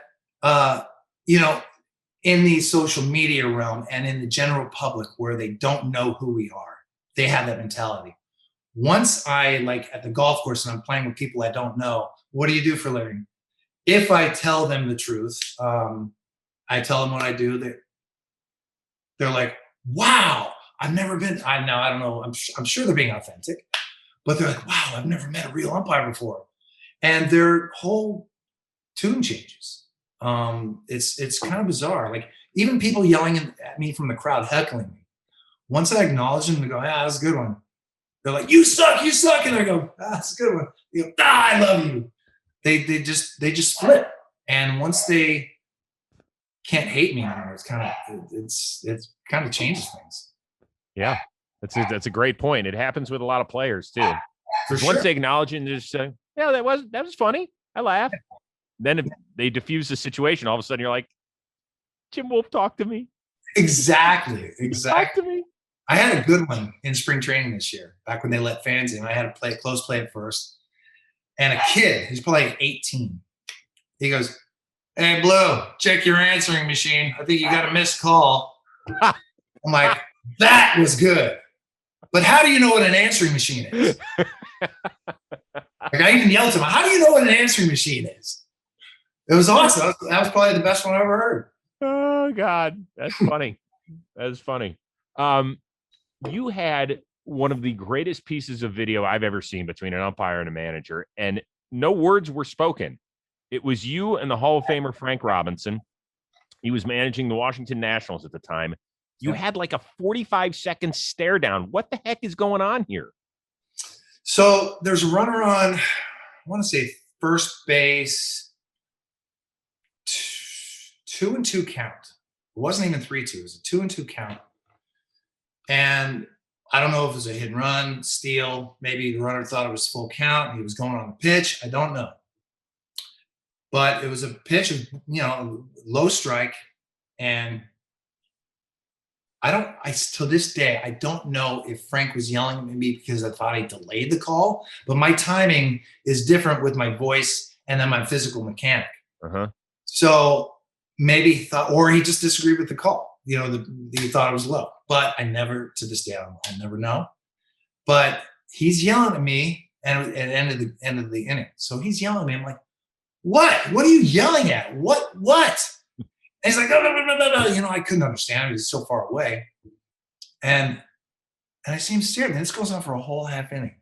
Speaker 4: in the social media realm and in the general public where they don't know who we are, they have that mentality. Once I, like at the golf course and I'm playing with people I don't know, what do you do for a living? If I tell them the truth, I tell them what I do, they're like, wow, I've never been, I don't know, I'm sure they're being authentic, but they're like, wow, I've never met a real umpire before. And their whole tune changes. It's kind of bizarre. Like even people yelling at me from the crowd, heckling me. Once I acknowledge them, they go, "Yeah, that's a good one." They're like, "You suck," and I go, "Ah, that's a good one." They go, "Ah, I love you." They just flip. And once they can't hate me anymore, it's kind of changes things.
Speaker 1: Yeah, that's a great point. It happens with a lot of players too.
Speaker 4: For sure.
Speaker 1: Once they acknowledge it and just say, "Yeah, that was funny. I laughed." Then if they diffuse the situation, all of a sudden you're like, "Jim Wolf, talk to me."
Speaker 4: Exactly.
Speaker 1: Talk to me.
Speaker 4: I had a good one in spring training this year, back when they let fans in. I had to play close play at first. And a kid, he's probably like 18. He goes, "Hey, Blue, check your answering machine. I think you got a missed call." I'm like, that was good. But how do you know what an answering machine is? Like I even yelled to him, "How do you know what an answering machine is?" It was awesome. That was probably the best one I ever heard.
Speaker 1: Oh, God. That's funny. That's funny. You had one of the greatest pieces of video I've ever seen between an umpire and a manager, and no words were spoken. It was you and the Hall of Famer Frank Robinson. He was managing the Washington Nationals at the time. You had like a 45-second stare down. What the heck is going on here?
Speaker 4: So there's a runner on, I want to say first base, 2-2 count. It wasn't even 3-2. It was a 2-2 count. And I don't know if it was a hit and run, steal. Maybe the runner thought it was full count. He was going on the pitch. I don't know. But it was a pitch of, low strike. And to this day, I don't know if Frank was yelling at me because I thought I delayed the call, but my timing is different with my voice and then my physical mechanic.
Speaker 1: Uh-huh.
Speaker 4: So maybe he thought, or he just disagreed with the call. He thought it was low, but to this day, I'll never know. But he's yelling at me and at the end of the inning. So he's yelling at me. I'm like, what? What are you yelling at? What? And he's like, no. I couldn't understand. He was so far away. And I see him staring. And this goes on for a whole half inning.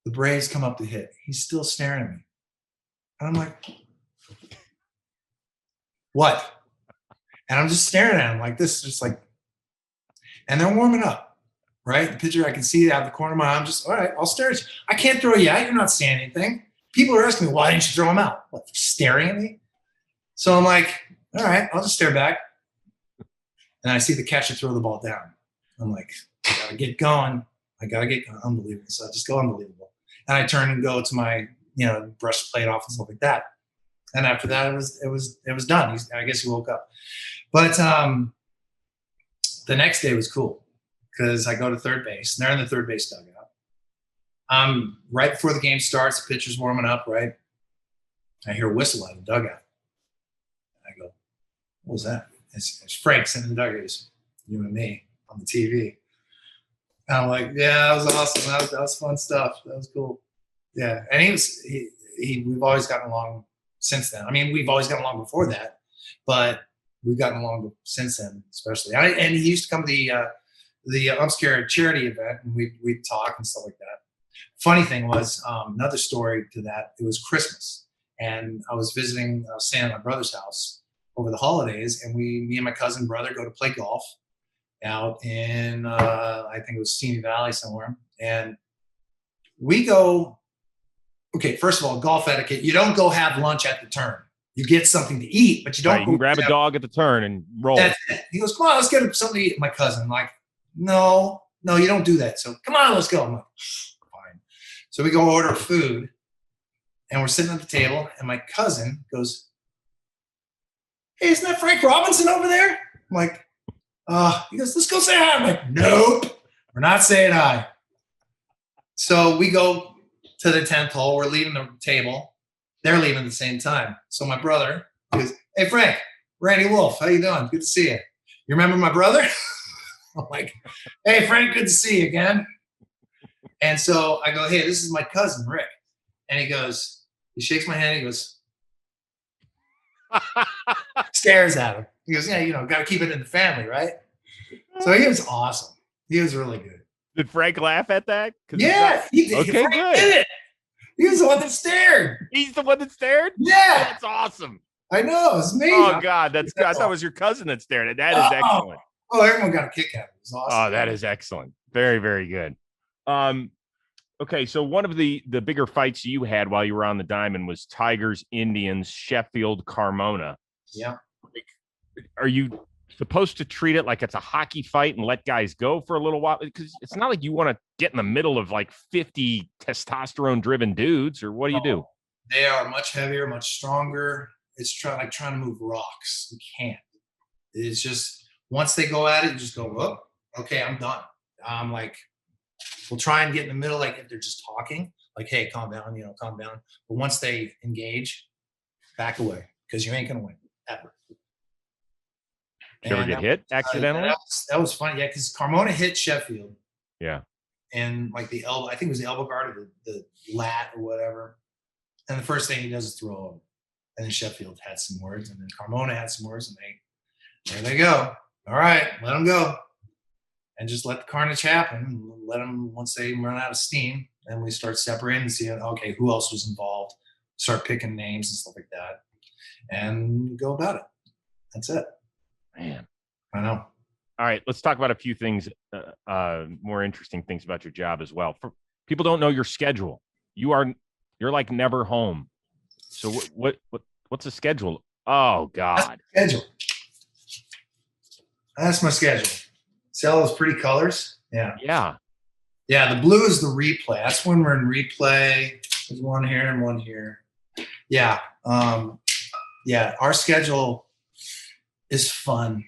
Speaker 4: The Braves come up to hit. He's still staring at me. And I'm like, what? And I'm just staring at him like this, just like, and they're warming up, right? The pitcher, I can see it out of the corner of my eye. I'm just, all right, I'll stare at you. I can't throw you out. You're not saying anything. People are asking me, why didn't you throw him out? What, staring at me? So I'm like, all right, I'll just stare back. And I see the catcher throw the ball down. I'm like, I got to get going. Unbelievable. So I just go unbelievable. And I turn and go to my, brush the plate off and stuff like that. And after that, it was done. I guess he woke up. But the next day was cool because I go to third base. And they're in the third base dugout. Right before the game starts, the pitcher's warming up, right? I hear a whistle out of the dugout. I go, what was that? It's Frank sitting in the dugout. It's you and me on the TV. And I'm like, yeah, that was awesome. That was fun stuff. That was cool. Yeah. And we've always gotten along since then. I mean, we've always gotten along before that, but we've gotten along since then, especially. And he used to come to the Umpscare charity event, and we'd talk and stuff like that. Funny thing was, another story to that, it was Christmas. And I was staying at my brother's house over the holidays, and me and my cousin brother go to play golf out in, I think it was Simi Valley somewhere. And we go, okay, first of all, golf etiquette, you don't go have lunch at the turn. you get something to eat, but you don't.
Speaker 1: Right, you can grab a dog at the turn and roll.
Speaker 4: That's it. He goes, come on, let's get something to eat. My cousin, I'm like, no, you don't do that. So come on, let's go. I'm like, fine. So we go order food, and we're sitting at the table, and my cousin goes, hey, isn't that Frank Robinson over there? I'm like, he goes, let's go say hi. I'm like, nope, we're not saying hi. So we go to the 10th hole. We're leaving the table. They're leaving at the same time. So my brother goes, hey, Frank, Randy Wolf, how you doing? Good to see you. You remember my brother? I'm like, hey, Frank, good to see you again. And so I go, hey, this is my cousin, Rick. And he shakes my hand. He goes, stares at him. He goes, yeah, got to keep it in the family, right? So he was awesome. He was really good.
Speaker 1: Did Frank laugh at that?
Speaker 4: Yeah, he did.
Speaker 1: Okay,
Speaker 4: Frank
Speaker 1: good.
Speaker 4: did it. He was the one that stared.
Speaker 1: He's the one that stared?
Speaker 4: Yeah.
Speaker 1: That's awesome.
Speaker 4: I know. It's amazing.
Speaker 1: Oh, God. I thought it was your cousin that stared. That is excellent.
Speaker 4: Oh, everyone got a kick out of it. It was awesome.
Speaker 1: Oh, that is excellent. Very, very good. Okay, so one of the bigger fights you had while you were on the diamond was Tigers, Indians, Sheffield, Carmona.
Speaker 4: Yeah.
Speaker 1: Are you supposed to treat it like it's a hockey fight and let guys go for a little while? Because it's not like you want to get in the middle of like 50 testosterone-driven dudes, or what do you do?
Speaker 4: They are much heavier, much stronger. It's trying to move rocks. You can't. It's just once they go at it, you just go, oh, okay, I'm done. I'm like, we'll try and get in the middle, like if they're just talking, like, hey, calm down, calm down. But once they engage, back away, because you ain't gonna win ever.
Speaker 1: Did you ever get hit accidentally?
Speaker 4: That was funny, yeah, because Carmona hit Sheffield.
Speaker 1: Yeah.
Speaker 4: And like the elbow, I think it was the elbow guard or the lat or whatever. And the first thing he does is throw him. And then Sheffield had some words, and then Carmona had some words, and there they go. All right, let them go. And just let the carnage happen. Let them, once they run out of steam, then we start separating and see, okay, who else was involved. Start picking names and stuff like that. And go about it. That's it.
Speaker 1: Man.
Speaker 4: I know.
Speaker 1: All right, let's talk about a few things, more interesting things about your job as well. For people don't know your schedule. You're like never home. So what's the schedule? Oh God.
Speaker 4: Schedule. That's my schedule. See all those pretty colors? Yeah.
Speaker 1: Yeah.
Speaker 4: Yeah, the blue is the replay. That's when we're in replay. There's one here and one here. Yeah. Yeah, our schedule is fun.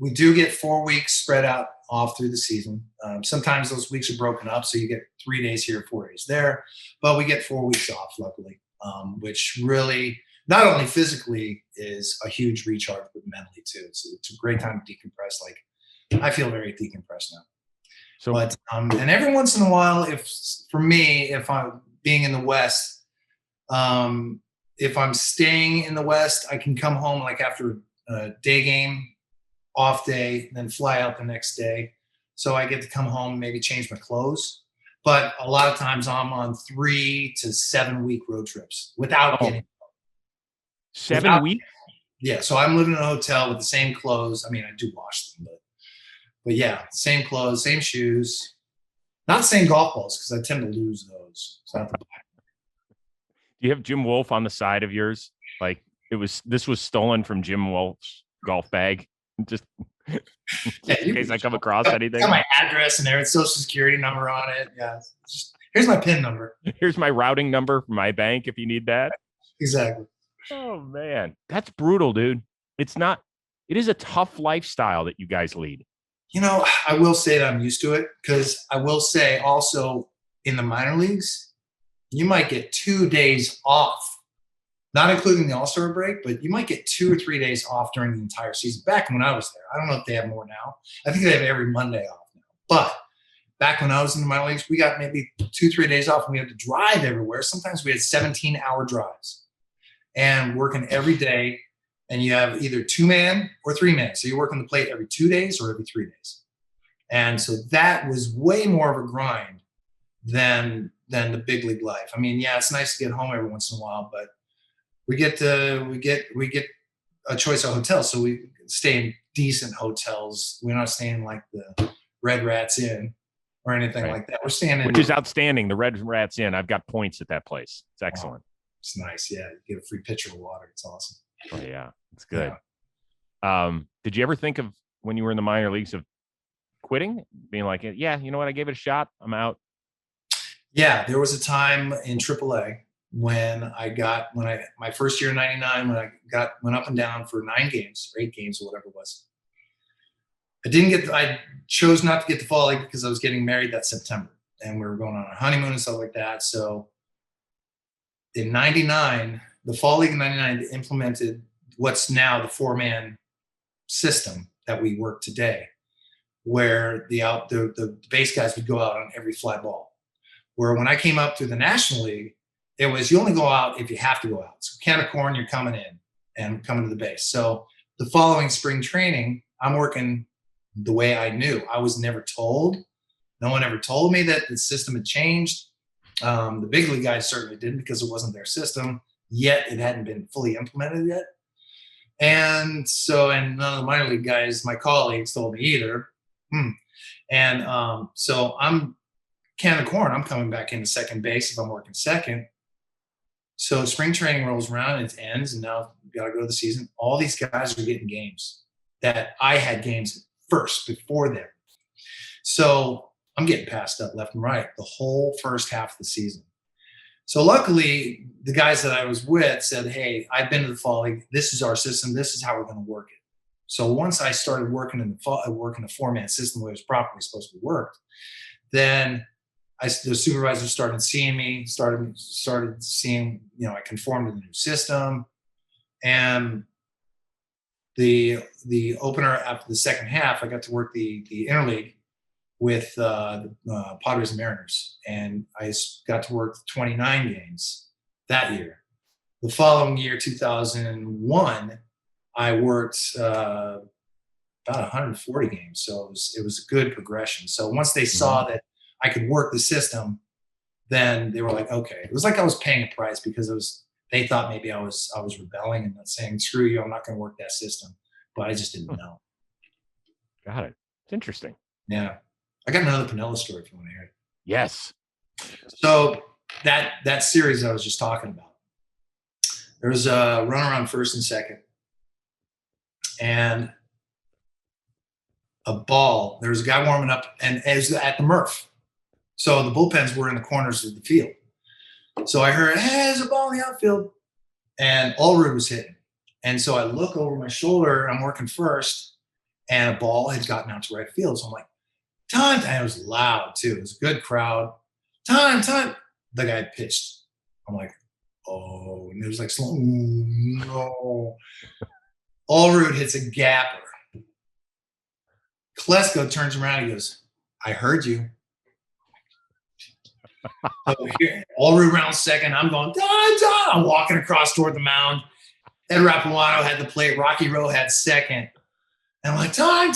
Speaker 4: We do get 4 weeks spread out off through the season. Sometimes those weeks are broken up, so you get 3 days here, 4 days there. But we get 4 weeks off, luckily, which really not only physically is a huge recharge, but mentally too. It's a great time to decompress. Like I feel very decompressed now. So, but and every once in a while, if I'm being in the West, if I'm staying in the West, I can come home like after a day game, off day, then fly out the next day. So I get to come home, maybe change my clothes. But a lot of times I'm on 3 to 7 week road trips without getting
Speaker 1: 7 weeks.
Speaker 4: Yeah. So I'm living in a hotel with the same clothes. I mean, I do wash them, but yeah, same clothes, same shoes, not the same golf balls because I tend to lose those. So I have to buy.
Speaker 1: Do you have Jim Wolf on the side of yours? Like this was stolen from Jim Wolf's golf bag. Just in case I come across anything.
Speaker 4: Got my address and there, social security number on it. Yeah. Here's my PIN number.
Speaker 1: Here's my routing number for my bank if you need that.
Speaker 4: Exactly.
Speaker 1: Oh man, that's brutal, dude. It is a tough lifestyle that you guys lead.
Speaker 4: I will say that I'm used to it because I will say also in the minor leagues, you might get 2 days off, not including the All-Star break, but you might get 2 or 3 days off during the entire season. Back when I was there, I don't know if they have more now. I think they have every Monday off now. But back when I was in the minor leagues, we got maybe 2-3 days off and we had to drive everywhere. Sometimes we had 17-hour drives and working every day. And you have either 2-man or 3-man. So you're working the plate every 2 days or every 3 days. And so that was way more of a grind than the big league life. I mean, yeah, it's nice to get home every once in a while, but we get a choice of hotels. So we stay in decent hotels. We're not staying like the Red Rats Inn or anything like that. We're staying in,
Speaker 1: which is outstanding. The Red Rats Inn. I've got points at that place. It's excellent.
Speaker 4: It's nice. Yeah. You get a free pitcher of water. It's awesome.
Speaker 1: Oh yeah. It's good. Did you ever think of when you were in the minor leagues of quitting, being like, yeah, you know what? I gave it a shot. I'm out.
Speaker 4: Yeah. There was a time in AAA when my first year in 99, when I went up and down for 9 games or 8 games or whatever it was. I chose not to get the fall league because I was getting married that September and we were going on a honeymoon and stuff like that. So in 99, the fall league in 99 implemented what's now the 4-man system that we work today, where the base guys would go out on every fly ball. Where when I came up through the National League, it was you only go out if you have to go out. So can of corn, you're coming in and coming to the base. So the following spring training, I'm working the way I knew. I was never told. No one ever told me that the system had changed. The big league guys certainly didn't because it wasn't their system yet. It hadn't been fully implemented yet. And none of the minor league guys, my colleagues, told me either. So I'm can of corn. I'm coming back into second base if I'm working second. So spring training rolls around, it ends, and now we got to go to the season. All these guys are getting games that I had games first before them. So I'm getting passed up left and right the whole first half of the season. So luckily, the guys that I was with said, hey, I've been to the fall league. This is our system. This is how we're going to work it. So once I started working in the 4-man system the way it was properly supposed to be worked, then the supervisors started seeing me, started seeing, I conformed to the new system. And the opener after the second half, I got to work the interleague with the Padres and Mariners. And I got to work 29 games that year. The following year, 2001, I worked about 140 games. So it was a good progression. So once they saw that I could work the system, then they were like, okay. It was like I was paying a price because they thought maybe I was rebelling and not saying, screw you, I'm not going to work that system. But I just didn't know.
Speaker 1: Got it. It's interesting.
Speaker 4: Yeah. I got another Piniella story if you want to hear it.
Speaker 1: Yes.
Speaker 4: So that series I was just talking about, there was a run around first and second. And a ball, there was a guy warming up, and it was at the Murph. So the bullpens were in the corners of the field. So I heard, hey, there's a ball in the outfield. And Allrood was hitting. And so I look over my shoulder, I'm working first, and a ball had gotten out to right field. So I'm like, time. And it was loud, too. It was a good crowd. Time. The guy pitched. I'm like, oh. And it was like, slow. No. Allrood hits a gapper. Klesko turns around. He goes, I heard you. So here, Allrood round second. I'm going, da. I'm walking across toward the mound. Ed Rapuano had the plate. Rocky Rowe had second. And I'm like, time.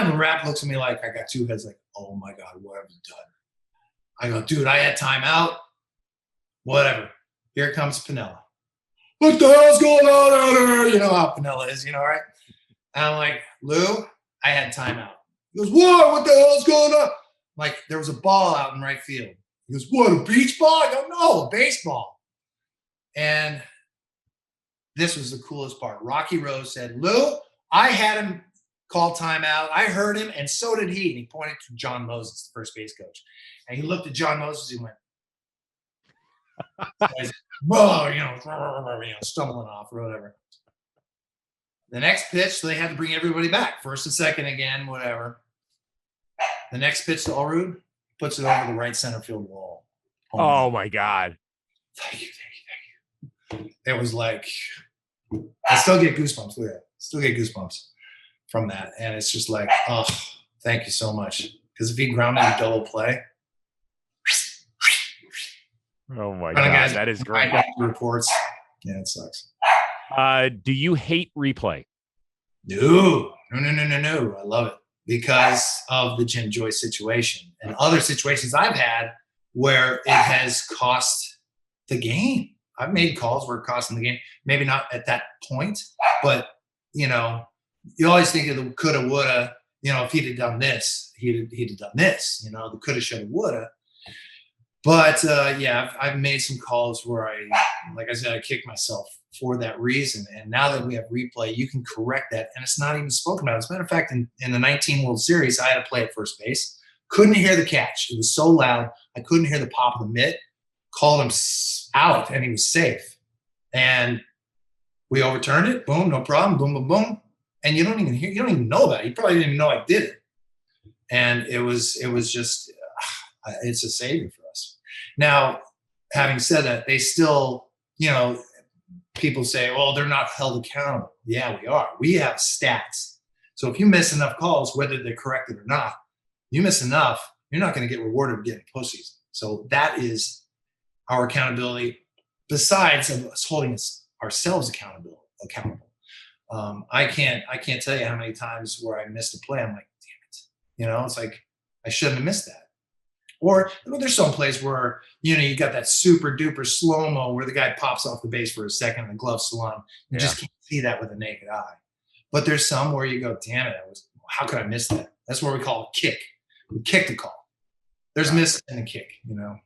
Speaker 4: And Rap looks at me like I got 2 heads, like, oh my God, what have you done? I go, dude, I had timeout. Whatever. Here comes Piniella. What the hell's going on out there? You know how Piniella is, right? And I'm like, Lou, I had timeout. He goes, what the hell's going on? Like, there was a ball out in right field. He goes, what, a beach ball? I go, no, a baseball. And this was the coolest part. Rocky Rose said, Lou, I had him call timeout. I heard him, and so did he. And he pointed to John Moses, the first base coach. And he looked at John Moses and went, whoa, stumbling off or whatever. The next pitch, so they had to bring everybody back. First and second again, whatever. The next pitch to Allrood, puts it over the right center field wall.
Speaker 1: Oh my God.
Speaker 4: Thank you. It was like, I still get goosebumps. Look at that. Still get goosebumps from that. And it's just like, oh, thank you so much. Because if he grounded a double play.
Speaker 1: Oh my God, that is great.
Speaker 4: Reports. Yeah, it sucks.
Speaker 1: Do you hate replay?
Speaker 4: No. I love it because of the Jim Joyce situation and other situations I've had where it has cost the game. I've made calls where it cost them the game. Maybe not at that point, but, you always think of the coulda, woulda, if he'd have done this, he'd have done this, the coulda, shoulda, woulda. But yeah, I've made some calls where like I said, I kicked myself for that reason. And now that we have replay, you can correct that. And it's not even spoken about. As a matter of fact, in the 19 World Series, I had to play at first base. Couldn't hear the catch. It was so loud. I couldn't hear the pop of the mitt. Called him out, and he was safe. And we overturned it. Boom, no problem. Boom, boom, boom. And you don't even know that. You probably didn't even know I did it. And it was just, it's a saving for us. Now, having said that, they still, people say, well, they're not held accountable. Yeah, we are. We have stats. So if you miss enough calls, whether they're corrected or not, you miss enough, you're not going to get rewarded with getting postseason. So that is our accountability, besides us holding ourselves accountable. I can't tell you how many times where I missed a play. I'm like, damn it. It's like, I shouldn't have missed that. Or there's some plays where, you got that super duper slow-mo where the guy pops off the base for a second and the glove's still on. You just can't see that with a naked eye. But there's some where you go, damn it, how could I miss that? That's what we call a kick. We kick the call. There's miss and a kick,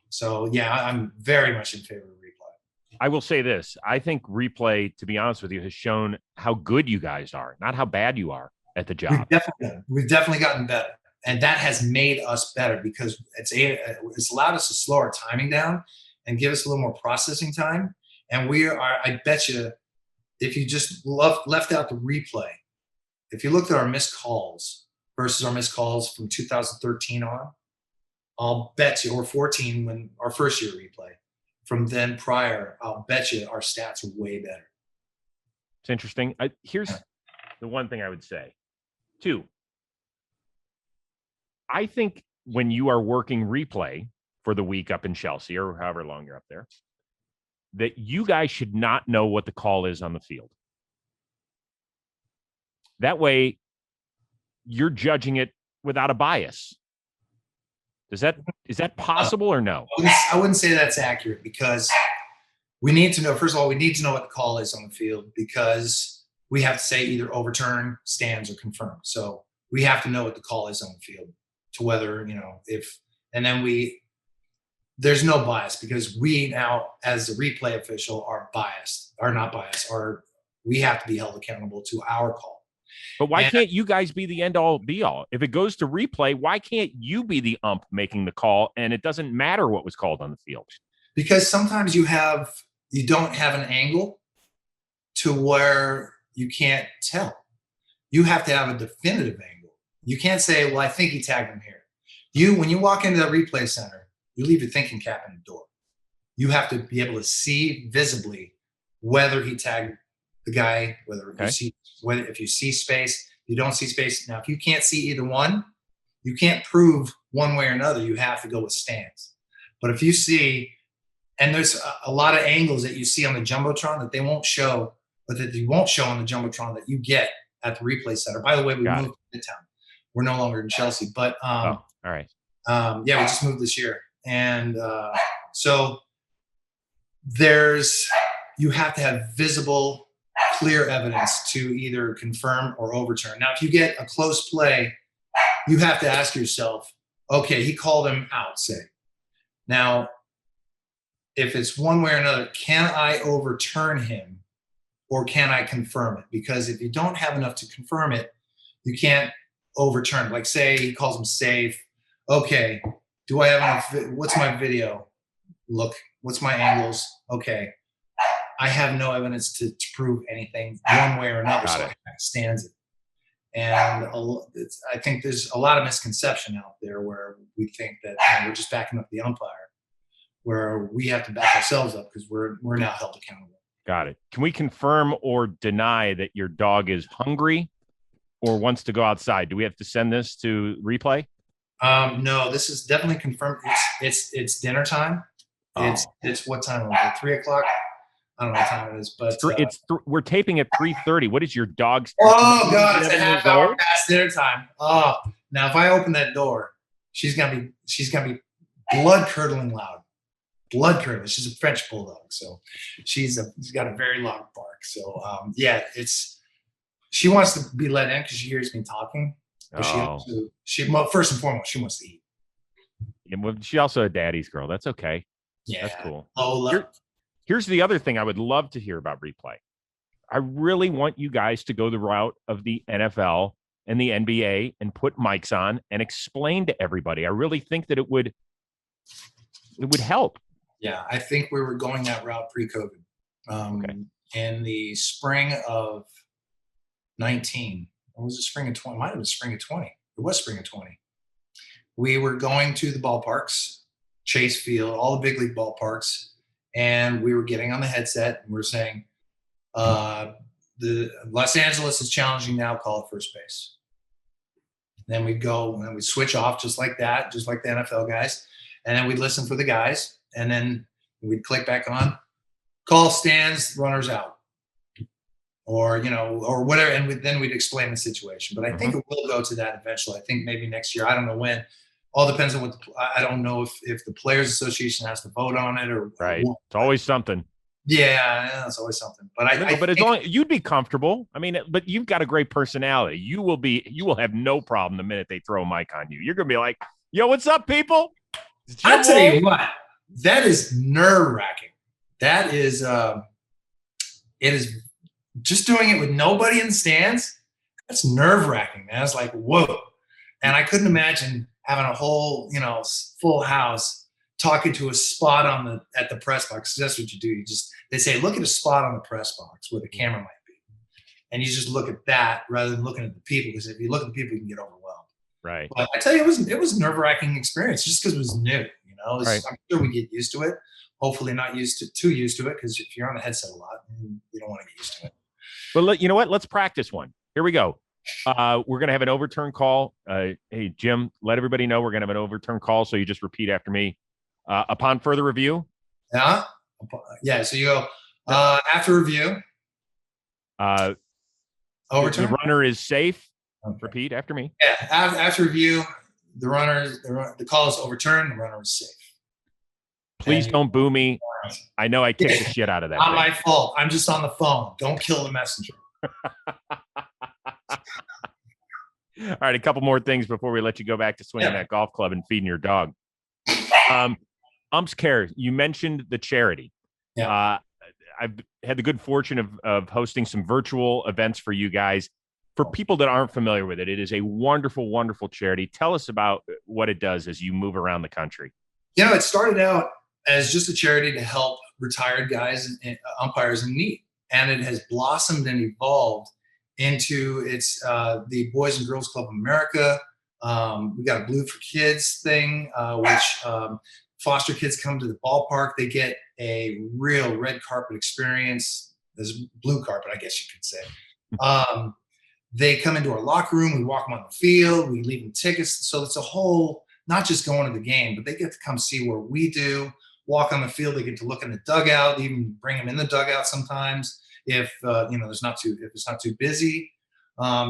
Speaker 4: So yeah, I'm very much in favor of replay.
Speaker 1: I will say this. I think replay, to be honest with you, has shown how good you guys are, not how bad you are at the job.
Speaker 4: We've definitely gotten better. And that has made us better because it's allowed us to slow our timing down and give us a little more processing time. And I bet you, if you just left out the replay, if you looked at our missed calls versus our missed calls from 2013 on, I'll bet you, or 14 when our first year replay, from then prior, I'll bet you our stats are way better.
Speaker 1: It's interesting. Here's the one thing I would say. 2, I think when you are working replay for the week up in Chelsea or however long you're up there, that you guys should not know what the call is on the field. That way, you're judging it without a bias. Is that possible or no?
Speaker 4: I wouldn't say that's accurate because we need to know, first of all, we need to know what the call is on the field because we have to say either overturn, stands, or confirm. So we have to know what the call is on the field to whether, there's no bias because we now, as the replay official, we have to be held accountable to our call.
Speaker 1: But why can't you guys be the end-all, be-all? If it goes to replay, why can't you be the ump making the call, and it doesn't matter what was called on the field? Because
Speaker 4: sometimes you don't have an angle to where you can't tell. You have to have a definitive angle. You can't say, well, I think he tagged him here. When you walk into the replay center, you leave your thinking cap in the door. You have to be able to see visibly whether he tagged the guy, if you see space, you don't see space. Now, if you can't see either one, you can't prove one way or another. You have to go with stands. But if you see, and there's a lot of angles that you see on the Jumbotron that they won't show, but that you won't show on the Jumbotron that you get at the replay center. By the way, we moved to Midtown. We're no longer in Chelsea, but
Speaker 1: all right.
Speaker 4: We just moved this year. And so you have to have visible, clear evidence to either confirm or overturn. Now, if you get a close play, you have to ask yourself, okay, he called him out, say. Now, if it's one way or another, can I overturn him or can I confirm it? Because if you don't have enough to confirm it, you can't overturn. Like, say he calls him safe. Okay, do I have enough? What's my video look? What's my angles? Okay. I have no evidence to prove anything one way or another, so it stands it. And I think there's a lot of misconception out there where we think that we're just backing up the umpire, where we have to back ourselves up because we're now held accountable.
Speaker 1: Got it. Can we confirm or deny that your dog is hungry or wants to go outside? Do we have to send this to replay?
Speaker 4: No, this is definitely confirmed. It's dinner time. It's what time? 3:00. I don't know what time it is, but
Speaker 1: we're taping at 3:30. What is your dog's?
Speaker 4: Oh God, it's a half hour past dinner time. Oh, now if I open that door, she's gonna be blood curdling loud, blood curdling. She's a French bulldog, so she's got a very loud bark. So she wants to be let in because she hears me talking. But first and foremost, she wants to eat.
Speaker 1: And she's also a daddy's girl. That's okay.
Speaker 4: Yeah.
Speaker 1: That's cool.
Speaker 4: Here's
Speaker 1: Here's the other thing I would love to hear about replay. I really want you guys to go the route of the NFL and the NBA and put mics on and explain to everybody. I really think that it would help.
Speaker 4: Yeah, I think we were going that route pre-COVID.
Speaker 1: Okay.
Speaker 4: In the spring of 19, or was it spring of 20? It might have been spring of 20. It was spring of 20. We were going to the ballparks, Chase Field, all the big league ballparks, and we were getting on the headset and we were saying, the Los Angeles is challenging now, call it first base. Then we'd go and we'd switch off just like that, just like the NFL guys. And then we'd listen for the guys. And then we'd click back on, call stands, runners out. Or, or whatever. And then we'd explain the situation. But I think it will go to that eventually. I think maybe next year. I don't know when. All depends on I don't know if the Players Association has to vote on it or.
Speaker 1: Right. It's always something.
Speaker 4: Yeah, it's always something. But
Speaker 1: but as long you'd be comfortable. I mean, but you've got a great personality. You will have no problem the minute they throw a mic on you. You're gonna be like, "Yo, what's up, people?"
Speaker 4: I'll tell you what, that is nerve-wracking. That is, it is just doing it with nobody in the stands. That's nerve-wracking, man. It's like, whoa. And I couldn't imagine having a whole, full house talking to a spot at the press box. That's what you do. They say, look at a spot on the press box where the camera might be. And you just look at that rather than looking at the people, because if you look at the people, you can get overwhelmed.
Speaker 1: Right.
Speaker 4: But I tell you, it was a nerve-wracking experience just because it was new.
Speaker 1: Right.
Speaker 4: I'm sure we get used to it. Hopefully not too used to it, because if you're on the headset a lot, you don't want to get used to it.
Speaker 1: But you know what? Let's practice one. Here we go. We're going to have an overturn call. Hey, Jim, let everybody know we're going to have an overturn call. So you just repeat after me. Upon further review.
Speaker 4: Yeah. Yeah. So you go after review. Overturn.
Speaker 1: The runner is safe.
Speaker 4: Okay.
Speaker 1: Repeat after me.
Speaker 4: Yeah. After review, the call is overturned. The runner is safe.
Speaker 1: Please don't boo me. I know I kicked the shit out of that.
Speaker 4: Not my fault. I'm just on the phone. Don't kill the messenger.
Speaker 1: All right, a couple more things before we let you go back to swinging that golf club and feeding your dog. Umps Care, you mentioned the charity.
Speaker 4: Yeah.
Speaker 1: I've had the good fortune of hosting some virtual events for you guys. For people that aren't familiar with it, it is a wonderful, wonderful charity. Tell us about what it does as you move around the country.
Speaker 4: It started out as just a charity to help retired guys and umpires in need. And it has blossomed and evolved into the Boys and Girls Club of America. We got a Blue for Kids thing, which foster kids come to the ballpark. They get a real red carpet experience. There's blue carpet, I guess you could say. They come into our locker room. We walk them on the field. We leave them tickets. So it's a whole, not just going to the game, but they get to come see where we do, walk on the field. They get to look in the dugout, even bring them in the dugout sometimes if it's not too busy.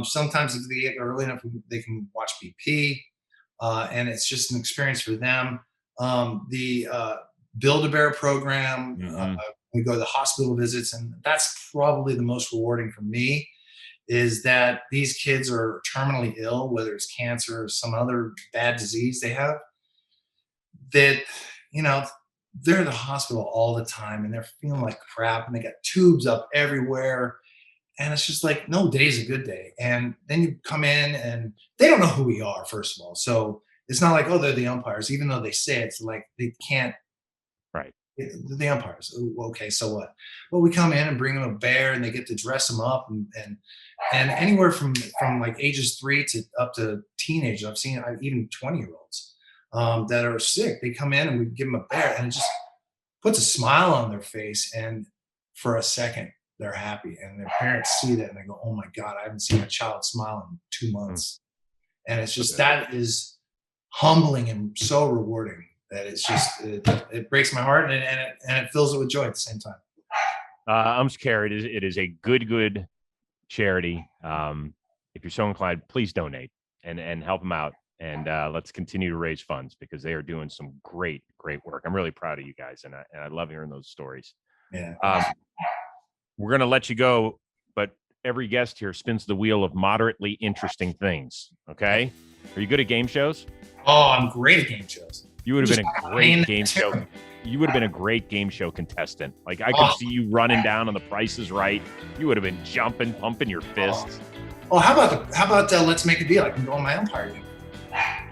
Speaker 4: Sometimes if they get early enough, they can watch BP, and it's just an experience for them. The Build-A-Bear program, we go to the hospital visits, and that's probably the most rewarding for me, is that these kids are terminally ill, whether it's cancer or some other bad disease they have, that, they're in the hospital all the time and they're feeling like crap and they got tubes up everywhere. And it's just like, no day's a good day. And then you come in and they don't know who we are, first of all. So it's not like, oh, they're the umpires, even though they say it's like they can't.
Speaker 1: Right.
Speaker 4: The umpires. Okay, so what? Well, we come in and bring them a bear and they get to dress them up and anywhere from like ages 3 to up to teenagers. I've seen even 20-year-olds that are sick. They come in and we give them a bear and it just puts a smile on their face. And for a second, they're happy. And their parents see that and they go, oh my God, I haven't seen a child smile in 2 months. And it's just, that is humbling and so rewarding that it's just, it breaks my heart and it fills it with joy at the same time.
Speaker 1: Umps Care, it is a good charity. If you're so inclined, please donate and help them out. And let's continue to raise funds because they are doing some great work. I'm really proud of you guys. And I love hearing those stories.
Speaker 4: Yeah.
Speaker 1: We're going to let you go, but every guest here spins the wheel of moderately interesting things. Okay. Are you good at game shows?
Speaker 4: Oh, I'm great at game shows.
Speaker 1: You would have been a
Speaker 4: I
Speaker 1: great
Speaker 4: mean,
Speaker 1: game show. You would have been a great game show contestant. Like I could see you running down on The Price is Right. You would have been jumping, pumping your fists.
Speaker 4: Oh, how about Let's Make a Deal? I can go on my umpire game.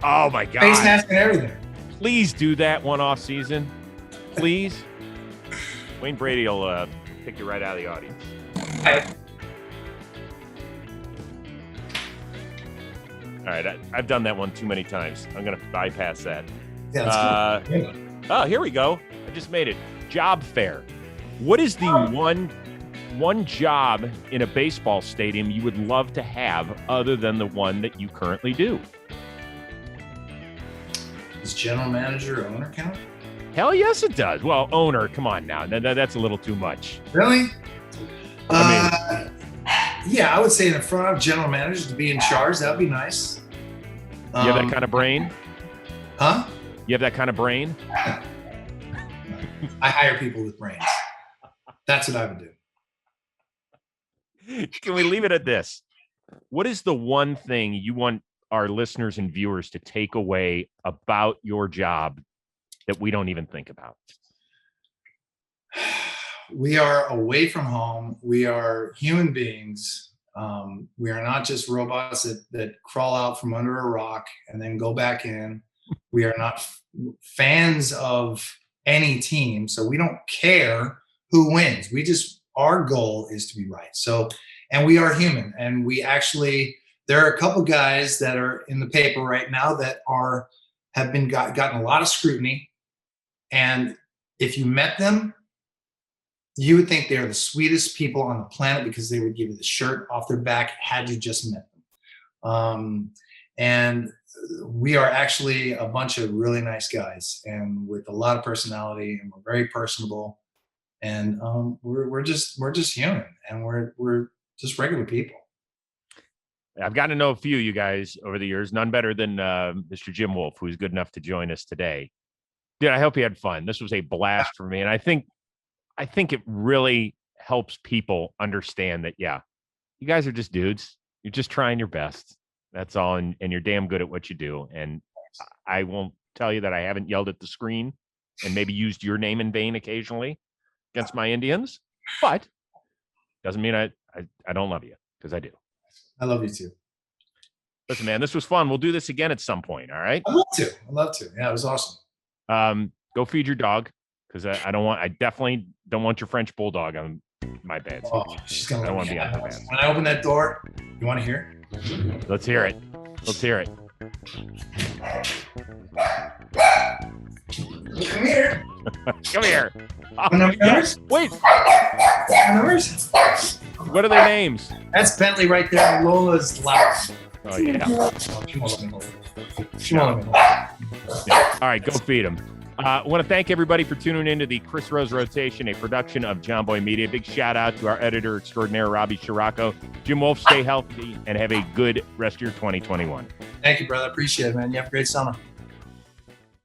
Speaker 1: Oh my God!
Speaker 4: Face mask and everything.
Speaker 1: Please do that one off season, please. Wayne Brady will pick you right out of the audience. All right, I've done that one too many times. I'm gonna bypass that.
Speaker 4: Yeah, that's good.
Speaker 1: Oh, here we go. I just made it. Job fair. What is the one job in a baseball stadium you would love to have other than the one that you currently do?
Speaker 4: Does general manager or owner count?
Speaker 1: Hell yes, it does. Well, owner, come on now. That's a little too much.
Speaker 4: Really? Yeah, I would say in the front of general managers to be in charge. That would be nice.
Speaker 1: You have that kind of brain?
Speaker 4: Huh?
Speaker 1: You have that kind of brain?
Speaker 4: I hire people with brains. That's what I would do.
Speaker 1: Can we leave it at this? What is the one thing you want our listeners and viewers to take away about your job that we don't even think about?
Speaker 4: We are away from home. We are human beings. We are not just robots that crawl out from under a rock and then go back in. We are not fans of any team, so we don't care who wins. Our goal is to be right. So, and we are human, and there are a couple guys that are in the paper right now that have gotten a lot of scrutiny, and if you met them, you would think they're the sweetest people on the planet because they would give you the shirt off their back had you just met them. And we are actually a bunch of really nice guys and with a lot of personality, and we're very personable, and we're just human, and we're just regular people.
Speaker 1: I've gotten to know a few of you guys over the years, none better than Mr. Jim Wolf, who's good enough to join us today. Dude, I hope you had fun. This was a blast for me, and I think it really helps people understand that, yeah, you guys are just dudes. You're just trying your best. That's all. And you're damn good at what you do. And I won't tell you that I haven't yelled at the screen and maybe used your name in vain occasionally against my Indians, but doesn't mean I don't love you, because I do.
Speaker 4: I love you too.
Speaker 1: Listen, man, this was fun. We'll do this again at some point. All right.
Speaker 4: I'd love to. Yeah, it was awesome.
Speaker 1: Go feed your dog, because I definitely don't want your French bulldog on my bed.
Speaker 4: Oh, she's gonna.
Speaker 1: I don't want to be on her bed.
Speaker 4: When I open that door, you want to hear?
Speaker 1: Let's hear it. Let's hear it.
Speaker 4: Come here.
Speaker 1: Come here.
Speaker 4: Numbers?
Speaker 1: Wait.
Speaker 4: Numbers?
Speaker 1: What are their names?
Speaker 4: That's Bentley right there. Lola's loud.
Speaker 1: Oh, yeah.
Speaker 4: She won't let me hold it. She won't let me hold it.
Speaker 1: Yeah. All right, go feed them. I want to thank everybody for tuning into the Chris Rose Rotation, a production of JOMBOY Media. Big shout out to our editor extraordinaire, Robbie Scirocco. Jim Wolf, stay healthy and have a good rest of your 2021.
Speaker 4: Thank you, brother. Appreciate it, man. You have a great summer.